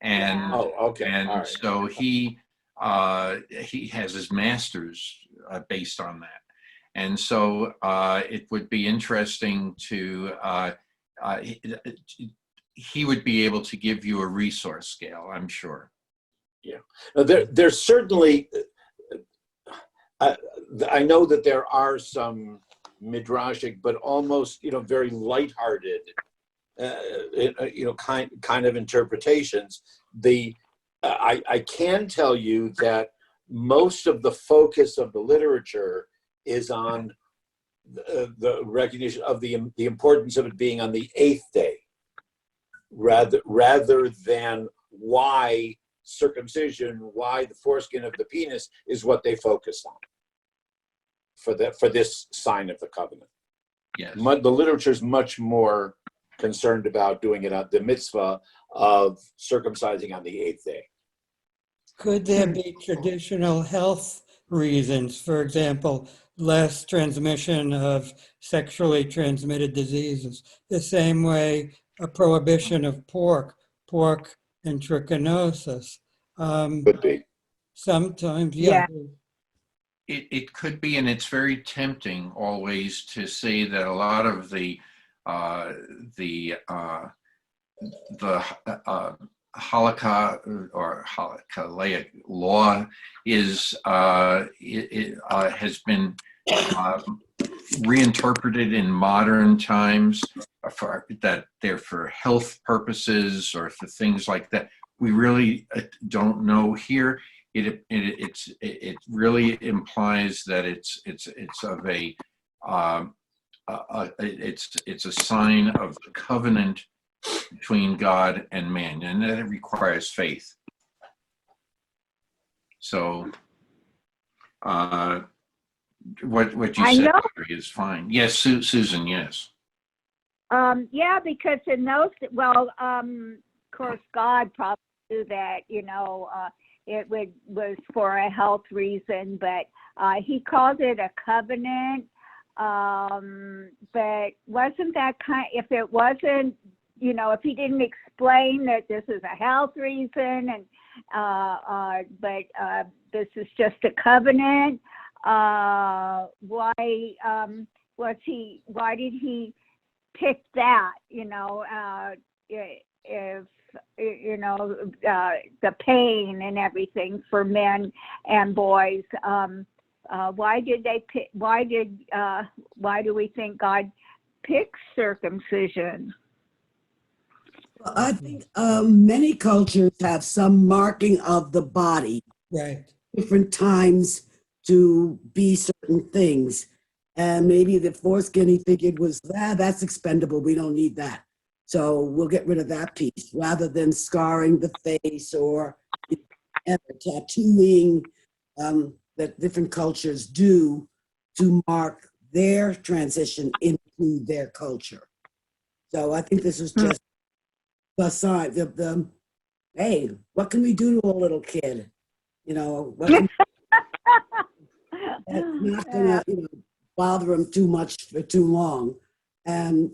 and Yeah. Oh, okay. and All right. so he has his master's based on that, and so it would be interesting to he would be able to give you a resource scale, I'm sure. Yeah. Now, there's certainly. I know that there are some midrashic, but almost very lighthearted, kind of interpretations. I can tell you that most of the focus of the literature is on the recognition of the importance of it being on the 8th day, rather than why circumcision, why the foreskin of the penis is what they focus on for this sign of the covenant. Yes. The literature is much more concerned about doing it on the mitzvah of circumcising on the 8th day. Could there be traditional health reasons, for example, less transmission of sexually transmitted diseases, the same way a prohibition of pork and trichinosis? Could be. Sometimes, yeah. It could be, and it's very tempting always to say that a lot of the halakha or halakhalaic law has been reinterpreted in modern times that they're for health purposes or for things like that. We really don't know here. It really implies that it's of it's a sign of the covenant between God and man, and that it requires faith. So what you said is fine. Yes, Susan, yes. Yeah, because in those, of course, God probably knew that, it was for a health reason, but he called it a covenant. But wasn't that if it wasn't, if he didn't explain that this is a health reason but this is just a covenant, why did he pick that, if the pain and everything for men and boys, why did they pick, why do we think God picks circumcision? Well, I think many cultures have some marking of the body, Right. different times to be certain things. And maybe the foreskin he figured was, that's expendable, we don't need that. So we'll get rid of that piece rather than scarring the face or tattooing that different cultures do to mark their transition into their culture. So I think this is just the sign, hey, what can we do to a little kid? What can that's not gonna bother him too much for too long. And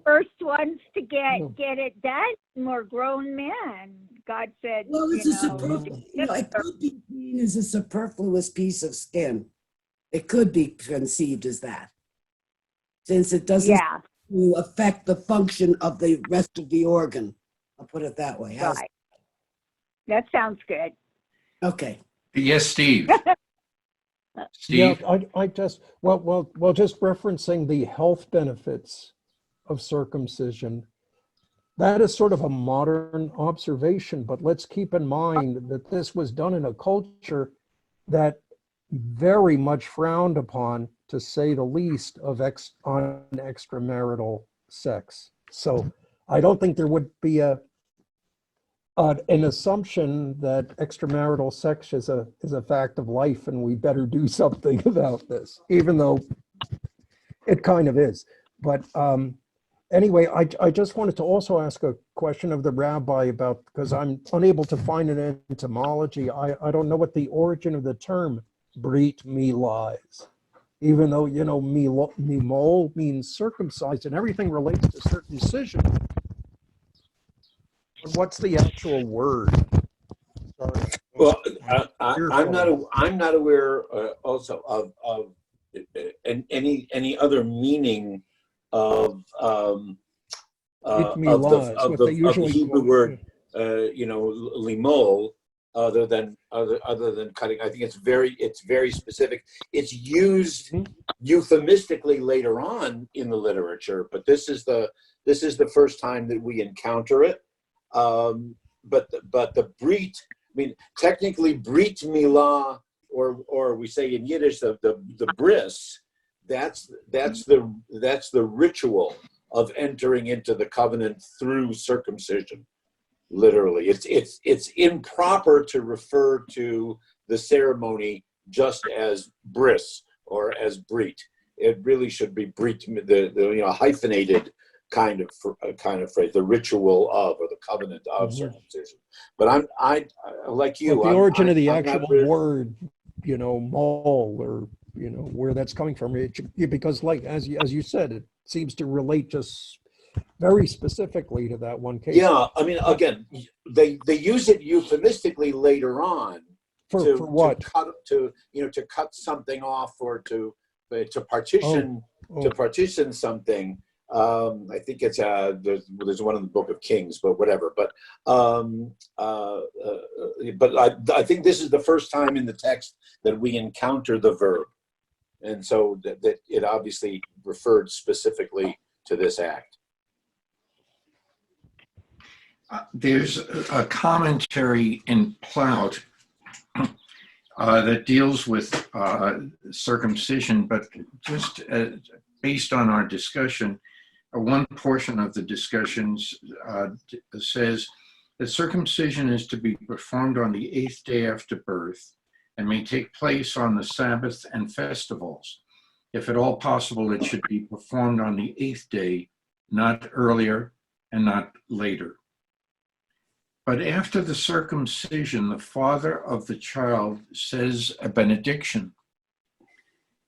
first ones to get it done were grown men. God said, Well, it's you a know, superfluous, it could be seen as a superfluous piece of skin. It could be conceived as that, since it doesn't yeah, affect the function of the rest of the organ. I'll put it that way. right. That sounds good. Okay. Yes, Steve. Yeah, Steve? I just, just referencing the health benefits of circumcision, that is sort of a modern observation, but let's keep in mind that this was done in a culture that very much frowned upon, to say the least, on extramarital sex. So I don't think there would be an assumption that extramarital sex is a fact of life and we better do something about this, even though it kind of is. But anyway, I just wanted to also ask a question of the rabbi about, because I'm unable to find an etymology. I don't know what the origin of the term Brit Milah is, even though, mimol means circumcised and everything relates to circumcision. What's the actual word? Sorry. Well, I'm not aware also of any other meaning of the Hebrew word, limol, other than cutting. I think it's very specific. It's used euphemistically later on in the literature, but this is the first time that we encounter it. But the Brit, I mean, technically Brit Milah, or we say in Yiddish the bris, that's the ritual of entering into the covenant through circumcision. Literally, it's improper to refer to the ceremony just as bris or as Brit. It really should be Brit, the hyphenated kind of phrase, the ritual of, or the covenant of circumcision. But I like you. But the origin of the actual word, mol, or where that's coming from, because like as you said, it seems to relate just very specifically to that one case. Yeah, I mean, again, they use it euphemistically later on for what? To cut something off, or to partition to partition something. I think it's there's one in the Book of Kings, but whatever. But I think this is the first time in the text that we encounter the verb, and so that it obviously referred specifically to this act. There's a commentary in Plout that deals with circumcision, but just based on our discussion, one portion of the discussions says that circumcision is to be performed on the 8th day after birth and may take place on the Sabbath and festivals. If at all possible, it should be performed on the 8th day, not earlier and not later. But after the circumcision, the father of the child says a benediction,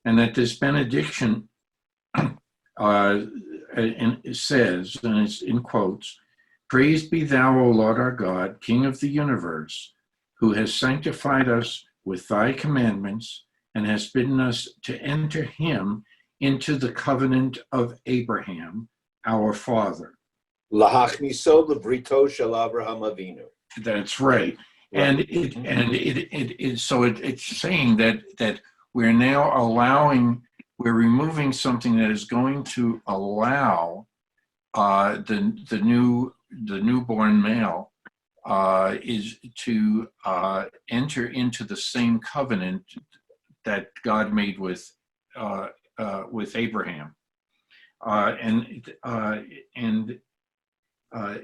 and that this benediction and it says, and it's in quotes, "Praised be thou, O Lord our God, King of the universe, who has sanctified us with thy commandments and has bidden us to enter him into the covenant of Abraham, our father." Lahachniso lebrito shel Avraham Avinu. That's right. And it's saying that we're now we're removing something that is going to allow the newborn male is to enter into the same covenant that God made with Abraham,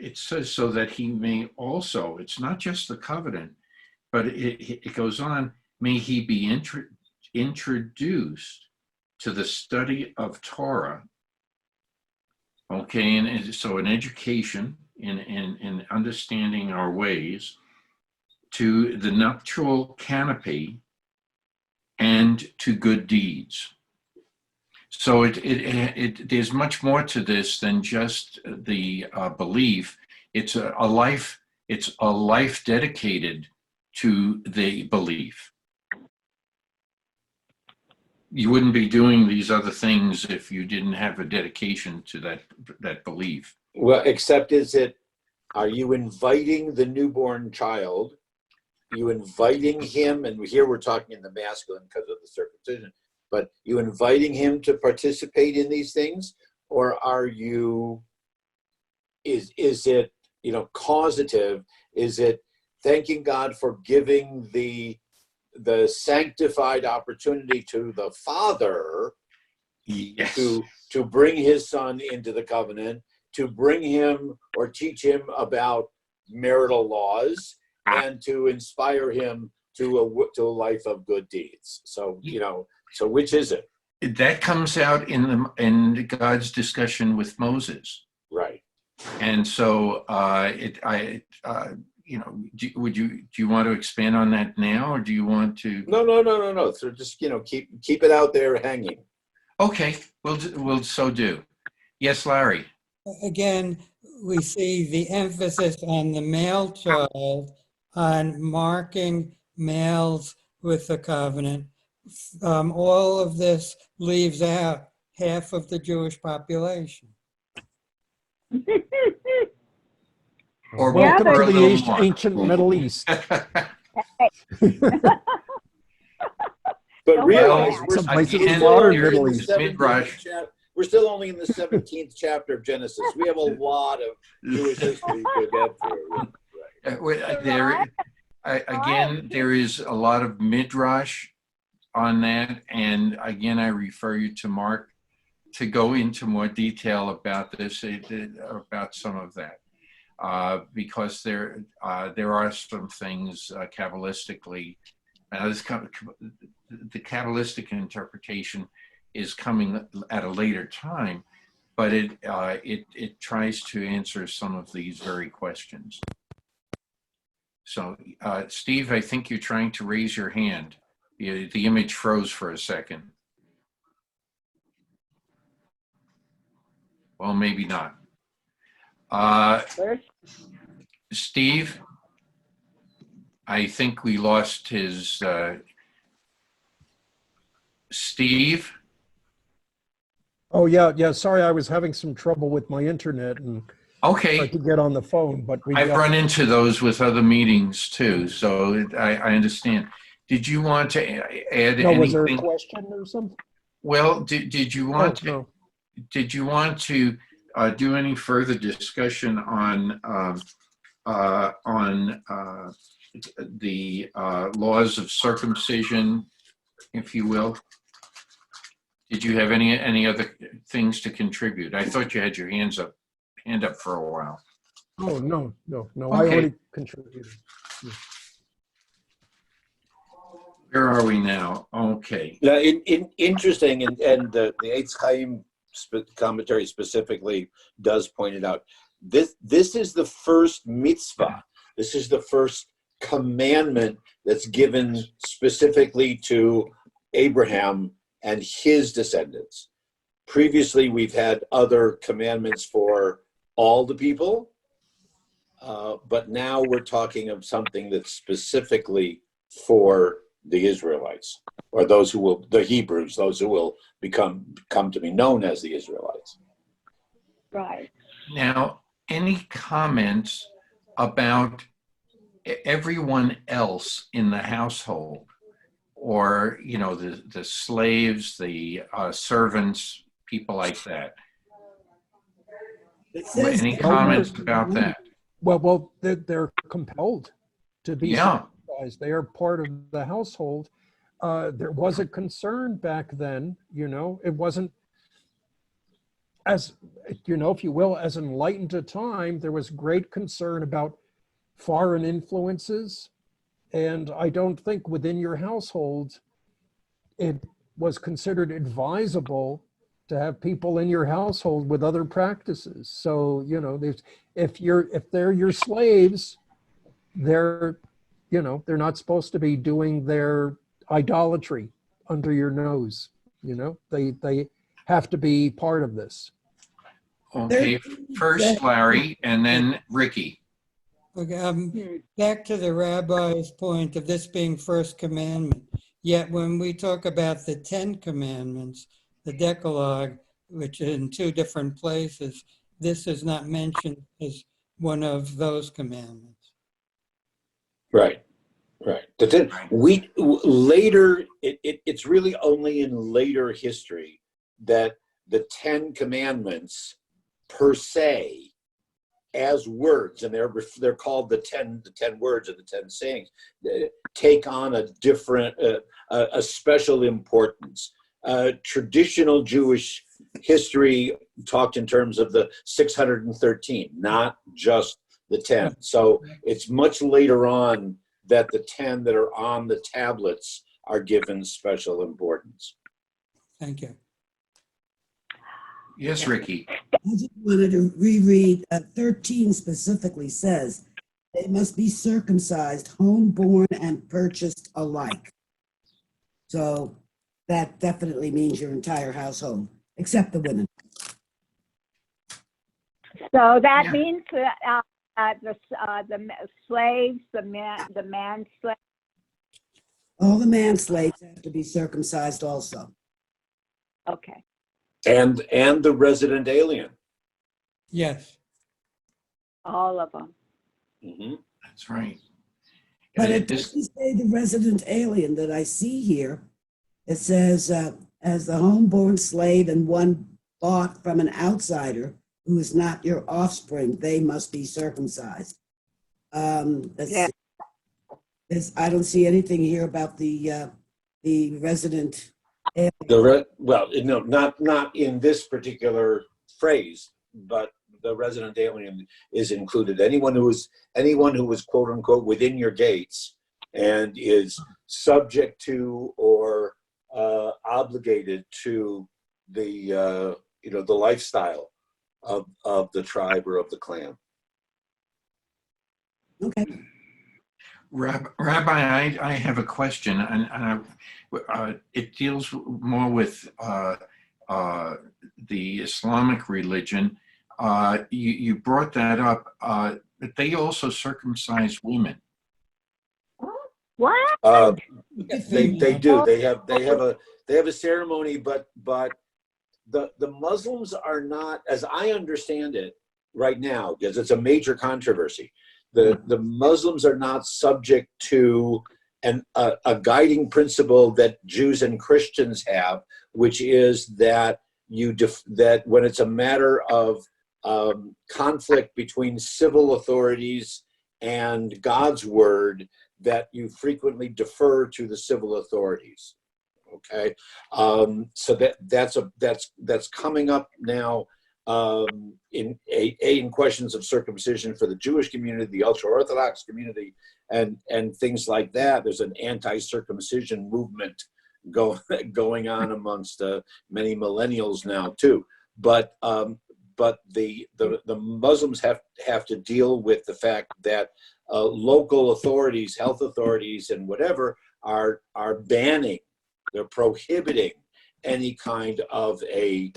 it says so that he may also. It's not just the covenant, but it goes on. May he be introduced to the study of Torah. Okay, and so an education in understanding our ways, to the nuptial canopy, and to good deeds. So there's much more to this than just the belief. It's a life It's a life dedicated to the belief. You wouldn't be doing these other things if you didn't have a dedication to that belief. Well, except are you inviting the newborn child? Are you inviting him, and here we're talking in the masculine because of the circumcision, but you inviting him to participate in these things? Or is it, causative? Is it thanking God for giving the sanctified opportunity to the father Yes. to bring his son into the covenant, to bring him or teach him about marital laws, and to inspire him to a life of good deeds? So, so which is it? That comes out in God's discussion with Moses. Right. And so do you want to expand on that now, or do you want to? No. So just, keep it out there hanging. Okay, we'll so do. Yes, Larry. Again, we see the emphasis on the male child, on marking males with the covenant. All of this leaves out half of the Jewish population. Or Welcome but- to or a the little more. ancient Middle East. But Don't realize worry. we're Some places still in modern only Middle in the East. 17th we're still only in the 17th chapter of Genesis. We have a lot of Jewish history to get through. Again, there is a lot of midrash on that, and again, I refer you to Mark to go into more detail about this, about some of that, because there are some things Kabbalistically. The Kabbalistic interpretation is coming at a later time, but it tries to answer some of these very questions. So, Steve, I think you're trying to raise your hand. The image froze for a second. Well, maybe not. Steve, I think we lost his. Steve? Oh, yeah. Sorry, I was having some trouble with my internet and Okay. tried to get on the phone, but I've run into those with other meetings too, so I understand. Did you want to add anything? Was there a question or something? Well, did you want to? No. Did you want to do any further discussion on the laws of circumcision, if you will? Did you have any other things to contribute? I thought you had your hand up for a while. Oh, no. Okay. I already contributed. Yeah. Where are we now? Okay. Now, interesting, and the Eitz Chaim commentary specifically does point it out. This is the first mitzvah. This is the first commandment that's given specifically to Abraham and his descendants. Previously, we've had other commandments for all the people, but now we're talking of something that's specifically for the Israelites, or the Hebrews, those who will come to be known as the Israelites. Right. Now, any comments about everyone else in the household, or the slaves, the servants, people like that? Any comments about that? Well, they're compelled to be circumcised. They are part of the household. There was a concern back then, it wasn't as, if you will, as enlightened a time. There was great concern about foreign influences. And I don't think within your household, it was considered advisable to have people in your household with other practices. So, if they're your slaves, they're not supposed to be doing their idolatry under your nose. They have to be part of this. Okay, first Larry and then Ricky. Okay, back to the rabbi's point of this being first commandment. Yet when we talk about the 10 commandments, the Decalogue, which is in two different places, this is not mentioned as one of those commandments. Right. Right. But then later, it's really only in later history that the 10 commandments per se, as words, and they're called the 10 words or the 10 sayings, take on a different, a special importance. Traditional Jewish history talked in terms of the 613, not just the 10. So it's much later on that the 10 that are on the tablets are given special importance. Thank you. Yes, Ricky. I just wanted to reread 13 specifically says they must be circumcised, homeborn and purchased alike. So that definitely means your entire household, except the women. So that Yeah. means that the slaves, the man slaves. All the man slaves have to be circumcised also. Okay. And the resident alien. Yes. All of them. Mm-hmm. That's right. But it This- doesn't say the resident alien that I see here. It says, as the homeborn slave and one bought from an outsider who is not your offspring, they must be circumcised. Yeah. I don't see anything here about the resident alien. No, not in this particular phrase, but the resident alien is included. Anyone who is quote unquote within your gates and is subject to or obligated to the the lifestyle of the tribe or of the clan. Okay. Rabbi, I have a question, and it deals more with the Islamic religion. You brought that up, but they also circumcise women. What? They do. They have a ceremony, but the Muslims are not, as I understand it right now, because it's a major controversy. The Muslims are not subject to a guiding principle that Jews and Christians have, which is that that when it's a matter of conflict between civil authorities and God's word, that you frequently defer to the civil authorities. Okay, so that's coming up now in questions of circumcision for the Jewish community, the ultra-Orthodox community, and things like that. There's an anti-circumcision movement going on amongst many millennials now too. But the Muslims have to deal with the fact that local authorities, health authorities, and whatever are banning, they're prohibiting any kind of a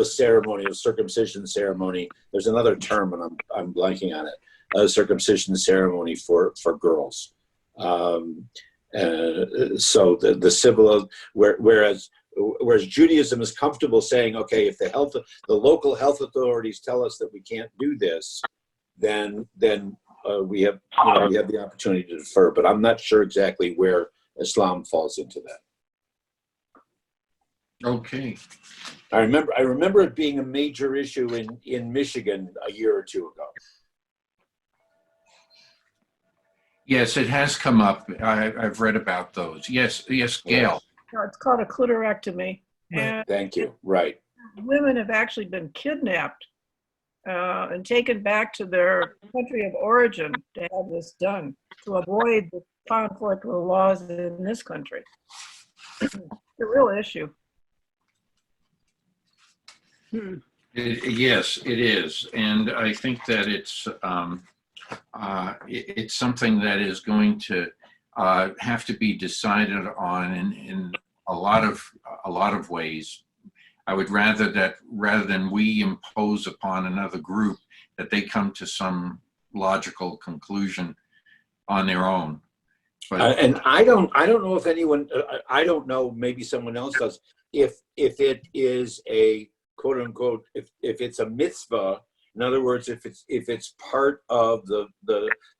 ceremony, a circumcision ceremony. There's another term, and I'm blanking on it. A circumcision ceremony for girls. So the civil, whereas Judaism is comfortable saying, okay, if the local health authorities tell us that we can't do this, then we have the opportunity to defer. But I'm not sure exactly where Islam falls into that. Okay. I remember it being a major issue in Michigan a year or two ago. Yes, it has come up. I've read about those. Yes, Gail. No, it's called a clitorectomy. And Thank you. Right. women have actually been kidnapped and taken back to their country of origin to have this done to avoid the conflict with laws in this country. It's a real issue. Yes, it is, and I think that it's something that is going to have to be decided on in a lot of ways. I would rather than we impose upon another group, that they come to some logical conclusion on their own. But And I don't know if anyone, I don't know, maybe someone else does, if it is a quote unquote, if it's a mitzvah, in other words, if it's part of the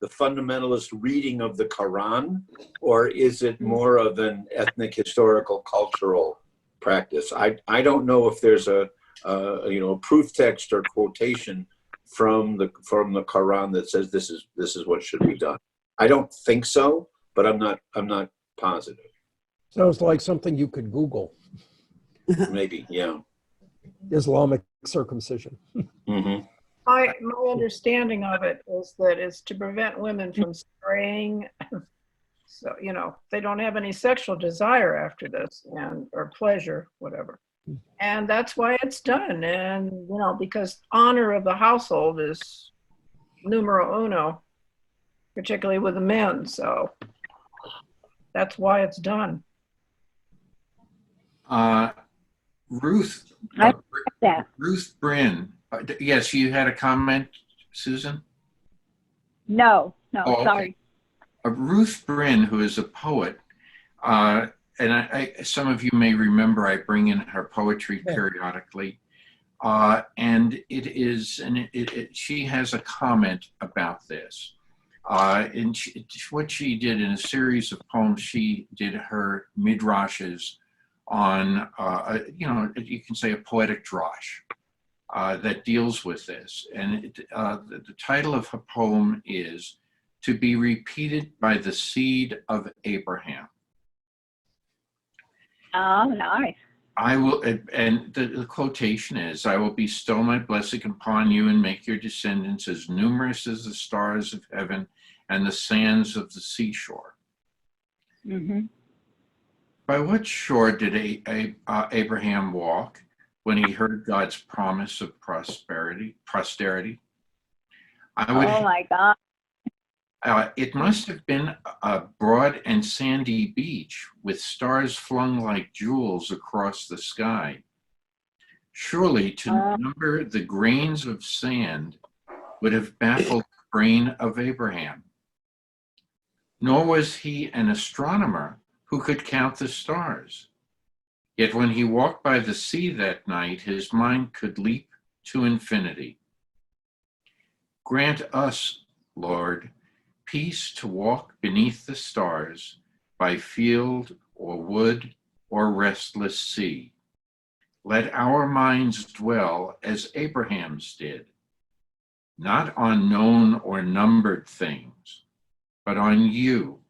fundamentalist reading of the Quran, or is it more of an ethnic, historical, cultural practice? I don't know if there's a proof text or quotation from the Quran that says this is what should be done. I don't think so, but I'm not positive. Sounds like something you could Google. Maybe, yeah. Islamic circumcision. Mm-hmm. My understanding of it is that it's to prevent women from straying. So, they don't have any sexual desire after this or pleasure, whatever. And that's why it's done. And, because honor of the household is numero uno, particularly with the men. So that's why it's done. Ruth Bryn. Yes, you had a comment, Susan? No, Oh, okay. sorry. Ruth Bryn, who is a poet, and some of you may remember I bring in her poetry periodically, and she has a comment about this. And what she did in a series of poems, she did her midrashes on, you can say a poetic drash that deals with this. And the title of her poem is "To be Repeated by the Seed of Abraham." Oh, nice. I will, and the quotation is, "I will bestow my blessing upon you and make your descendants as numerous as the stars of heaven and the sands of the seashore." Mm-hmm. By what shore did Abraham walk when he heard God's promise of posterity? Oh my God. It must have been a broad and sandy beach with stars flung like jewels across the sky. Surely to number the grains of sand would have baffled the brain of Abraham. Nor was he an astronomer who could count the stars. Yet when he walked by the sea that night, his mind could leap to infinity. Grant us, Lord, peace to walk beneath the stars by field or wood or restless sea. Let our minds dwell as Abraham's did, not on known or numbered things, but on you.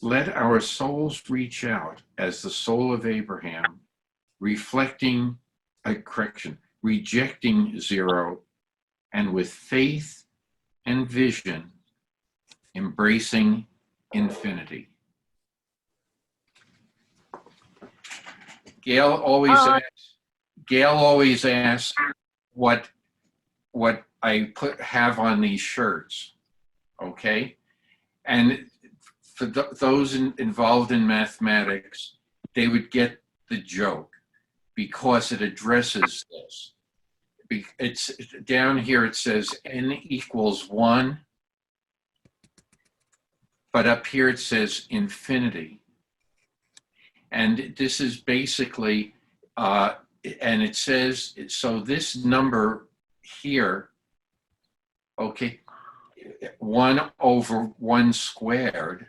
Let our souls reach out as the soul of Abraham, rejecting zero, and with faith and vision, embracing infinity. Gail always asks what I have on these shirts, okay? And for those involved in mathematics, they would get the joke because it addresses this. It's down here, it says n equals 1, but up here it says infinity. And this is basically, and it says, so this number here, okay, 1 over 1 squared,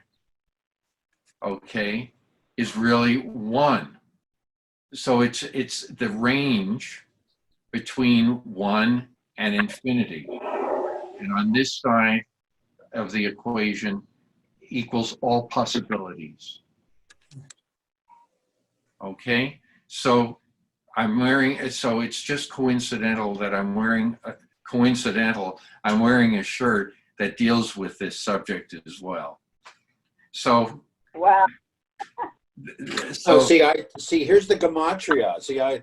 okay, is really 1. So it's the range between 1 and infinity. And on this side of the equation equals all possibilities. Okay, so so it's just coincidental that I'm wearing a shirt that deals with this subject as well. So wow. So see, here's the gematria. See, I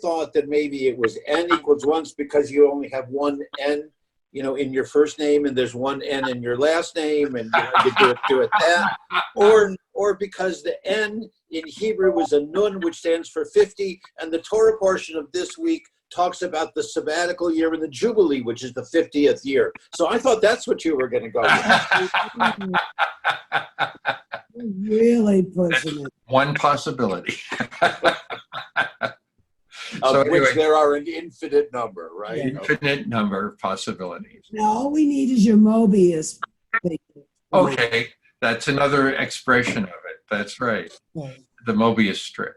thought that maybe it was n equals 1 because you only have one n, in your first name, and there's one n in your last name, and you do it that, or because the n in Hebrew was a nun, which stands for 50, and the Torah portion of this week talks about the sabbatical year and the Jubilee, which is the 50th year. So I thought that's what you were going to go with. Really pushing it. One possibility. Of So anyway, which there are an infinite number, right? Yeah. infinite number of possibilities. Now, all we need is your Mobius picture. Okay, that's another expression of it. That's right. Okay. The Mobius strip.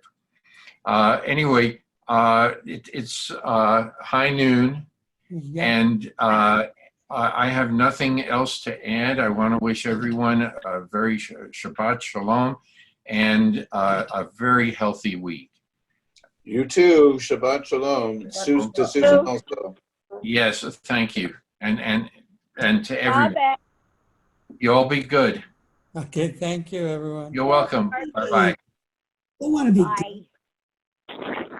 Anyway, it's high noon, Yeah. and I have nothing else to add. I want to wish everyone a very Shabbat Shalom and a very healthy week. You too. Shabbat Shalom. Susan, to Susan also. Yes, thank you, and to everyone. Bye. You all be good. Okay, thank you, everyone. You're welcome. Bye bye. Don't want to be. Bye.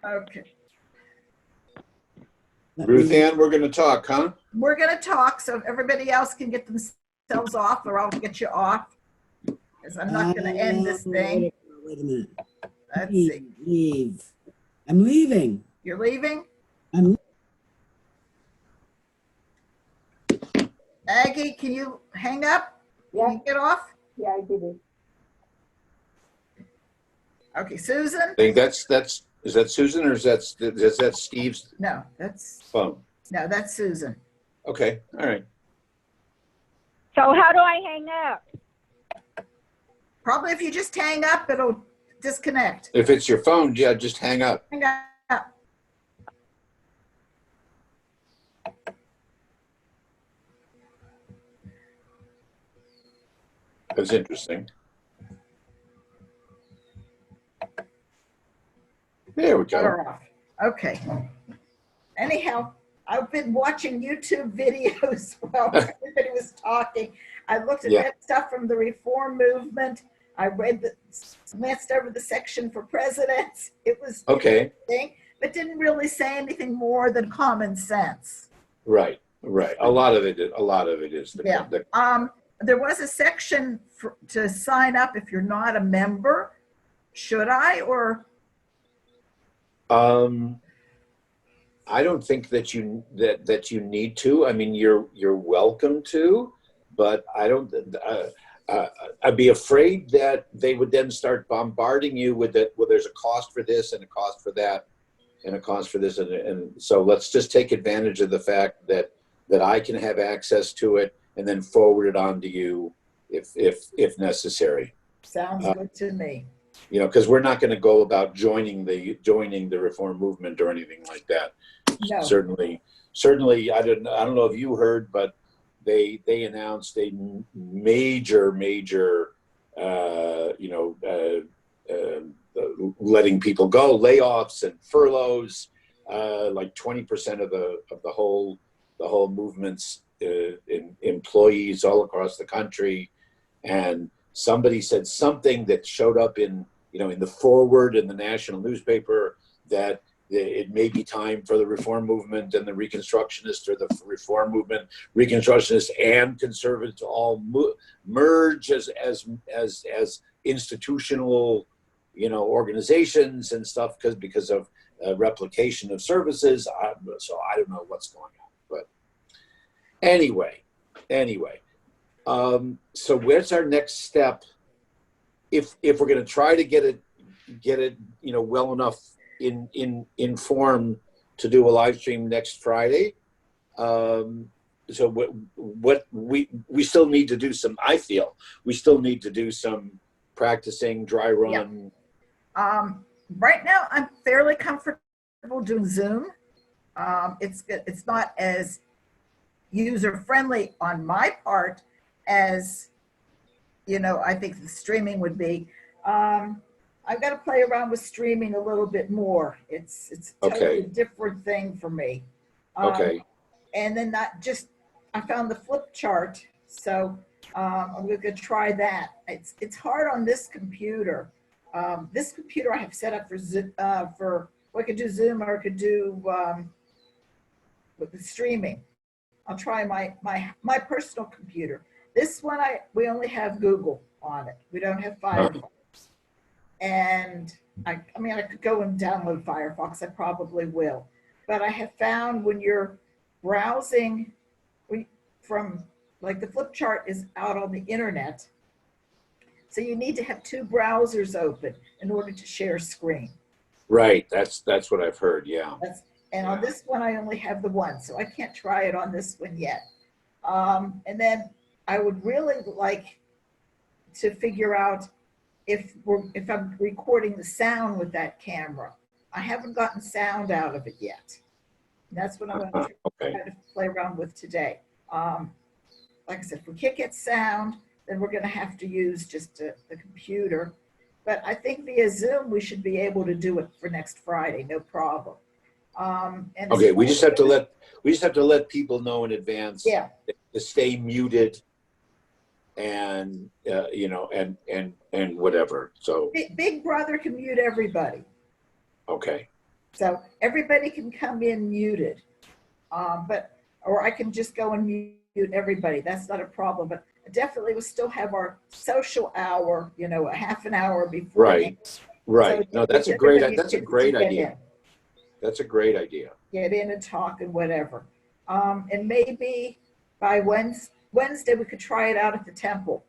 Okay. Ruth Ann, we're going to talk, huh? We're going to talk so everybody else can get themselves off, or I'll get you off. Because I'm not going to end this thing. Wait a minute. Let's see. Leave. I'm leaving. You're leaving? I'm. Aggie, can you hang up? Can you get off? Yeah, I did it. Okay, Susan? I think is that Susan or is that Steve's No, that's phone? Susan. Okay, all right. So how do I hang up? Probably if you just hang up, it'll disconnect. If it's your phone, yeah, just hang up. Hang up. That's interesting. There we Got go. her off. Okay. Anyhow, I've been watching YouTube videos while everybody was talking. I looked at that stuff from the reform movement. I glanced over the section for presidents. It was Okay. interesting, but didn't really say anything more than common sense. Right. A lot of it is. Yeah. There was a section to sign up if you're not a member. Should I or? I don't think that you need to. I mean, you're welcome to, but I don't. I'd be afraid that they would then start bombarding you with that. Well, there's a cost for this and a cost for that, and a cost for this, and so let's just take advantage of the fact that I can have access to it and then forward it on to you if necessary. Sounds good to me. You know, because we're not going to go about joining the reform movement or anything like that. No. Certainly, I don't know if you heard, but they announced a major letting people go, layoffs and furloughs, like 20% of the whole movement's employees all across the country. And somebody said something that showed up in the forward in the national newspaper that it may be time for the reform movement and the Reconstructionists, or the reform movement, Reconstructionists and conservatives to all merge as institutional, organizations and stuff because of replication of services. So I don't know what's going on, but anyway. So where's our next step? If we're going to try to get it, well enough in form to do a live stream next Friday. So what we still need to do some. I feel we still need to do some practicing, dry run. Yeah. Right now, I'm fairly comfortable doing Zoom. It's not as user friendly on my part as I think the streaming would be. I've got to play around with streaming a little bit more. It's a totally different thing for me. Okay. And then I found the flip chart, so I'm going to try that. It's hard on this computer. This computer I have set up I could do Zoom or I could do with the streaming. I'll try my personal computer. This one we only have Google on it. We don't have Firefox. And I could go and download Firefox. I probably will. but I have found when you're browsing from, like, the flip chart is out on the internet, so you need to have two browsers open in order to share screen. Right. That's what I've heard. Yeah. And on this one, I only have the one, so I can't try it on this one yet. And then I would really like to figure out if I'm recording the sound with that camera. I haven't gotten sound out of it yet. And that's what I'm going to try to play around with today. Like I said, if we can't get sound, then we're going to have to use just the computer. But I think via Zoom, we should be able to do it for next Friday, no problem. And Okay, we just have to let people know in advance. Yeah. To stay muted, and you know, and whatever. So Big Brother can mute everybody. Okay. So everybody can come in muted, or I can just go and mute everybody. That's not a problem. But definitely, we'll still have our social hour. You know, a half an hour before. Right. Right. So no, that's a great idea. That's a great in. idea. That's a great idea. Get in and talk and whatever. And maybe by Wednesday we could try it out at the temple.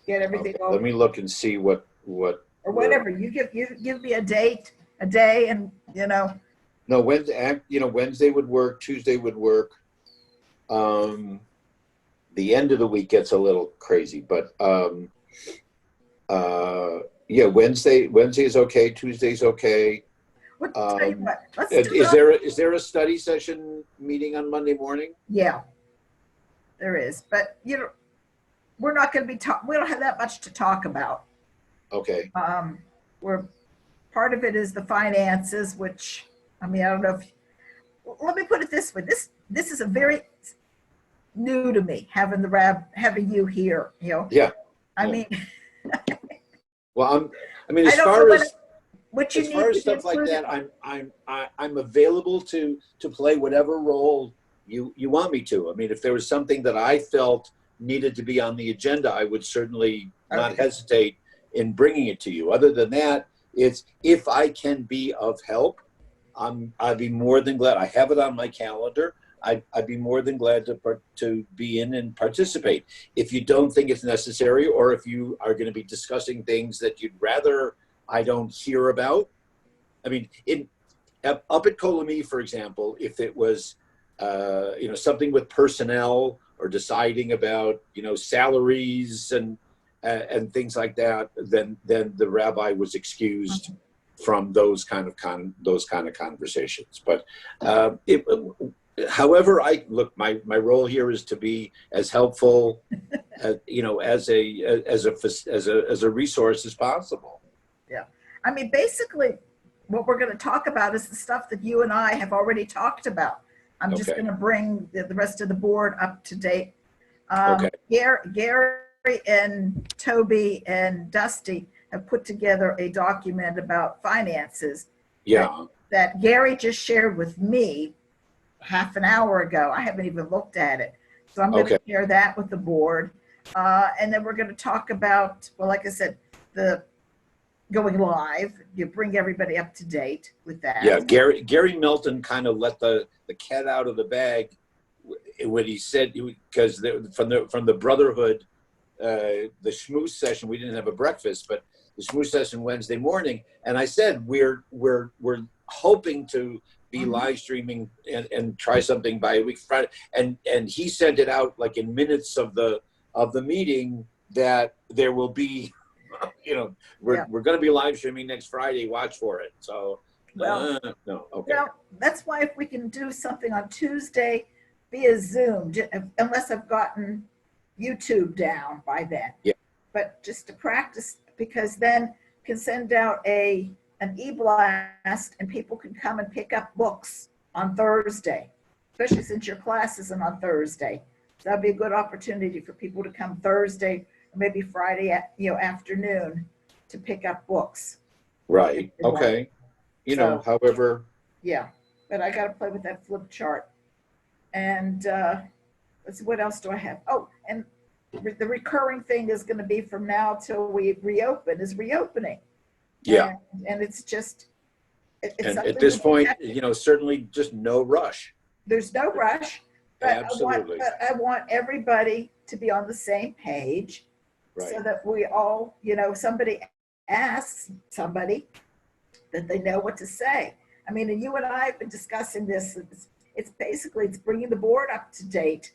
Get everything over. Let me look and see what. Or whatever. You give me a date, a day, and you know. No, Wednesday. You know, Wednesday would work. Tuesday would work. The end of the week gets a little crazy, but yeah, Wednesday is okay. Tuesday's okay. Tell you what, let's do is there a study session meeting on Monday morning? Yeah, there is, but you know, we're not going to be we don't have that much to talk about. Okay. We're part of it is the finances, which I mean, I don't know if. Let me put it this way: this is a very new to me having having you here. You know. Yeah. I mean. Well, as far as. As far as stuff like that, I'm available to play whatever role you want me to. I mean, if there was something that I felt needed to be on the agenda, I would certainly not hesitate in bringing it to you. Other than that, it's if I can be of help, I'd be more than glad. I have it on my calendar. I'd be more than glad to be in and participate. If you don't think it's necessary, or if you are going to be discussing things that you'd rather I don't hear about. I mean, up at Kolami, for example, if it was, you know, something with personnel or deciding about, you know, salaries and things like that, then the rabbi was excused from those kind of conversations. But however, my role here is to be as helpful, you know, as a resource as possible. Yeah. I mean, basically, what we're going to talk about is the stuff that you and I have already talked about. I'm just going to bring the rest of the board up to date. Gary and Toby and Dusty have put together a document about finances. Yeah. That Gary just shared with me half an hour ago. I haven't even looked at it. So I'm going to share that with the board. And then we're going to talk about, well, like I said, the going live. You bring everybody up to date with that. Yeah, Gary Milton kind of let the cat out of the bag when he said, because from the Brotherhood, the schmooze session, we didn't have a breakfast, but the schmooze session Wednesday morning, and I said we're hoping to be live streaming and try something by a week Friday, and he sent it out like in minutes of the meeting that there will be. You know, we're going to be live streaming next Friday. Watch for it. So, no, okay. Well, that's why if we can do something on Tuesday via Zoom, unless I've gotten YouTube down by then. Yeah. But just to practice, because then can send out an e-blast and people can come and pick up books on Thursday, especially since your class isn't on Thursday. So that'd be a good opportunity for people to come Thursday. Maybe Friday, afternoon, to pick up books. Right. Okay. You know, however. Yeah, but I got to play with that flip chart. And let's see, what else do I have? Oh, and the recurring thing is going to be from now till we reopen is reopening. Yeah. And it's just It's And something at this we point, have- you know, certainly just no rush. there's no rush, but Absolutely. I want everybody to be on the same page so Right. that we all, you know, somebody asks somebody that they know what to say. I mean, and you and I have been discussing this. It's basically, it's bringing the board up to date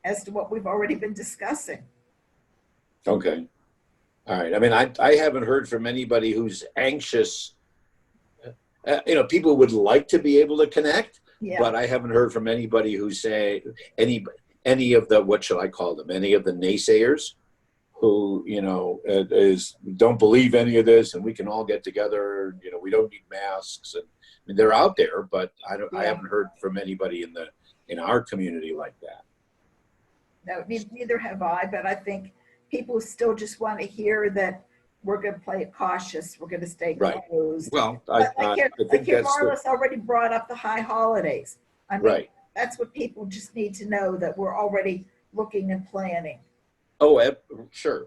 as to what we've already been discussing. Okay. All right. I mean, I haven't heard from anybody who's anxious. You know, people would like to be able to connect, Yeah. but I haven't heard from anybody who say any of the, what shall I call them? Any of the naysayers who, you know, don't believe any of this, and we can all get together. You know, we don't need masks, and I mean, they're out there, but I haven't heard from anybody in our community like that. No, neither have I, but I think people still just want to hear that we're going to play it cautious. We're going to stay Right. closed. Well, But I think like that's the, Marlis already brought up the high holidays. I mean, right. that's what people just need to know, that we're already looking and planning. Oh, sure.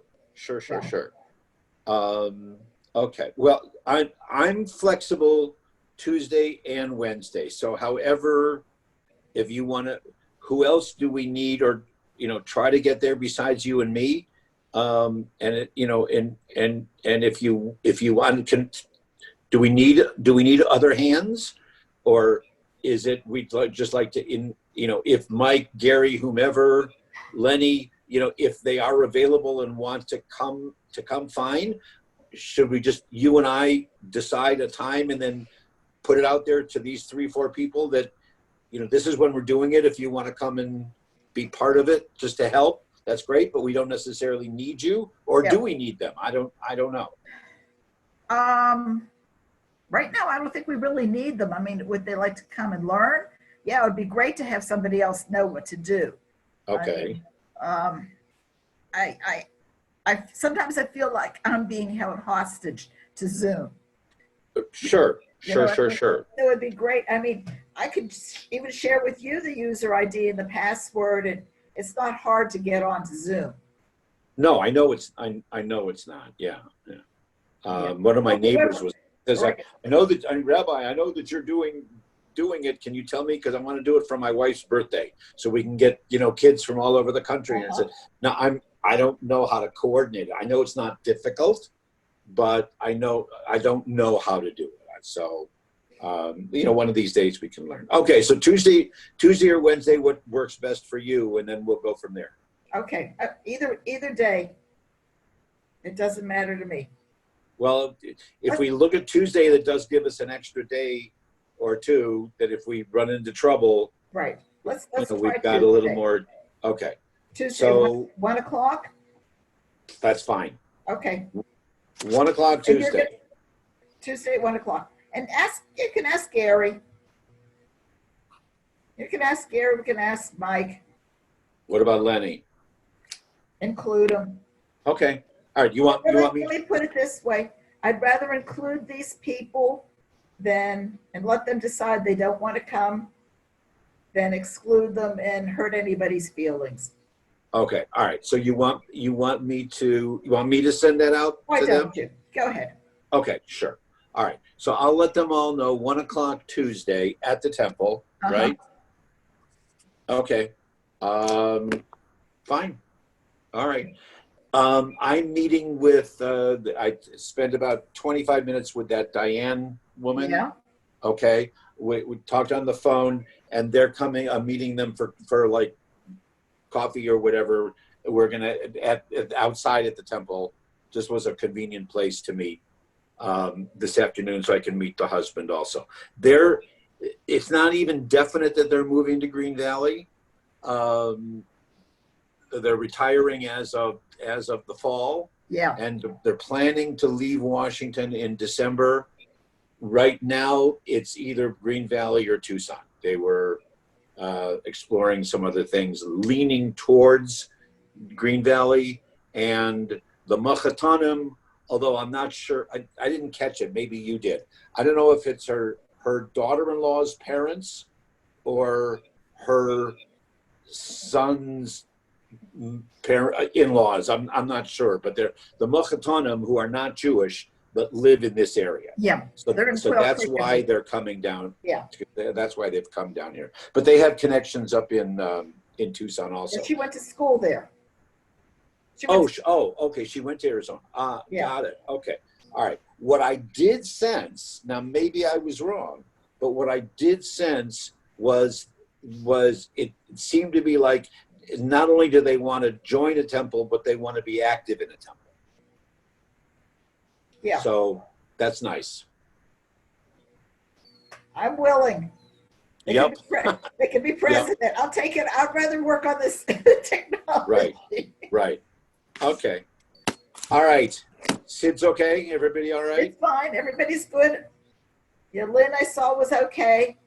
Okay. Well, I'm flexible Tuesday and Wednesday. So, however, if you want to, who else do we need, or you know, try to get there besides you and me? And you know, and if you want, do we need other hands, or is it we'd just like to you know, if Mike, Gary, whomever, Lenny, you know, if they are available and want to come fine. Should we just, you and I, decide a time and then put it out there to these 3-4 people that, you know, this is when we're doing it. If you want to come and be part of it just to help, that's great, but we don't necessarily need you, or do we need them? I don't know. Right now, I don't think we really need them. I mean, would they like to come and learn? Yeah, it would be great to have somebody else know what to do. Okay. I sometimes I feel like I'm being held hostage to Zoom. Sure. It would be great. I mean, I could even share with you the user ID and the password, and it's not hard to get onto Zoom. No, I know it's not. Yeah. One of my neighbors says, I know that, Rabbi, I know that you're doing it. Can you tell me? Because I want to do it for my wife's birthday, so we can get, you know, kids from all over the country. And I said, no, I don't know how to coordinate it. I know it's not difficult, but I don't know how to do it. So, you know, one of these days we can learn. Okay, so Tuesday or Wednesday, what works best for you, and then we'll go from there. Okay, either day. It doesn't matter to me. Well, if we look at Tuesday, that does give us an extra day or two, that if we run into trouble, right. Let's you know, try we've got Tuesday. a little more. Okay. Tuesday, So 1 o'clock. that's fine. Okay. 1 o'clock Tuesday. Tuesday at 1 o'clock, and you can ask Gary. You can ask Gary. We can ask Mike. What about Lenny? Include them. Okay. All right. You want me? Let me put it this way. I'd rather include these people and let them decide they don't want to come, than exclude them and hurt anybody's feelings. Okay. All right. So you want me to send that out Why to them? don't you? Go ahead. Okay. Sure. All right. So I'll let them all know 1 o'clock Tuesday at the temple, right? Okay. Fine. All right. I'm meeting with, I spent about 25 minutes with that Diane woman. Yeah. Okay. We talked on the phone, and they're coming. I'm meeting them for like coffee or whatever. We're going to, outside at the temple, just was a convenient place to meet this afternoon, so I can meet the husband also. It's not even definite that they're moving to Green Valley. They're retiring as of the fall. Yeah. And they're planning to leave Washington in December. Right now, it's either Green Valley or Tucson. They were exploring some other things, leaning towards Green Valley. And the Machatanim, although I'm not sure, I didn't catch it. Maybe you did. I don't know if it's her daughter-in-law's parents or her son's in-laws. I'm not sure, but they're the Machatanim, who are not Jewish. but live in this area. Yeah. So, They're in so Quail that's Creek, why they're coming down. Yeah. That's why they've come down here. But they have connections up in Tucson also. She went to school there. She Oh, went to- okay. She went to Arizona. Yeah. Got it. Okay. All right. What I did sense, now maybe I was wrong, but what I did sense was it seemed to be like not only do they want to join a temple, but they want to be active in a temple. Yeah. So that's nice. I'm willing. They Yep. They can be president. I'll take it. I'd rather work on this technology. Right. Right. Okay. All right. Sid's okay? Everybody all right? It's fine. Everybody's good. Yeah, Lynn I saw was okay.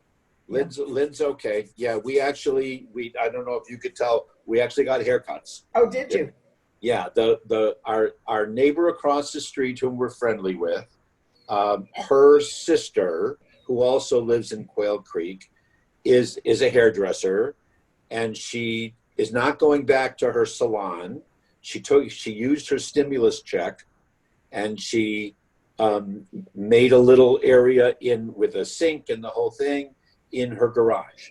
Lynn's okay. Yeah, we I don't know if you could tell, we actually got haircuts. Oh, did you? Yeah, our neighbor across the street whom we're friendly with, her sister, who also lives in Quail Creek, is a hairdresser, and she is not going back to her salon. She used her stimulus check, and she made a little area with a sink and the whole thing in her garage.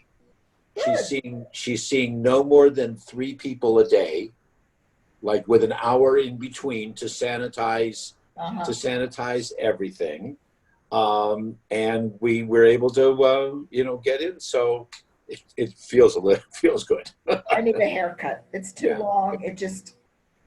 She's seeing no more than 3 people a day, like with an hour in between to sanitize everything. And we were able to get in, so it feels good. I need a haircut. It's too long. It just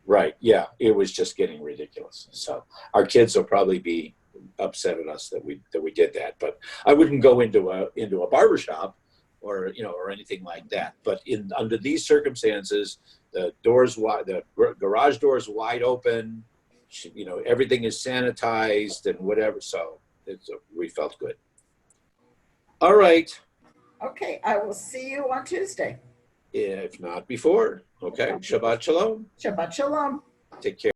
Right. Yeah. It was just getting ridiculous. So our kids will probably be upset at us that we did that, but I wouldn't go into a barbershop or anything like that. But under these circumstances, the garage doors wide open, everything is sanitized and whatever. So we felt good. All right. okay. I will see you on Tuesday. If not before. Okay. Shabbat shalom. Shabbat shalom. Take care.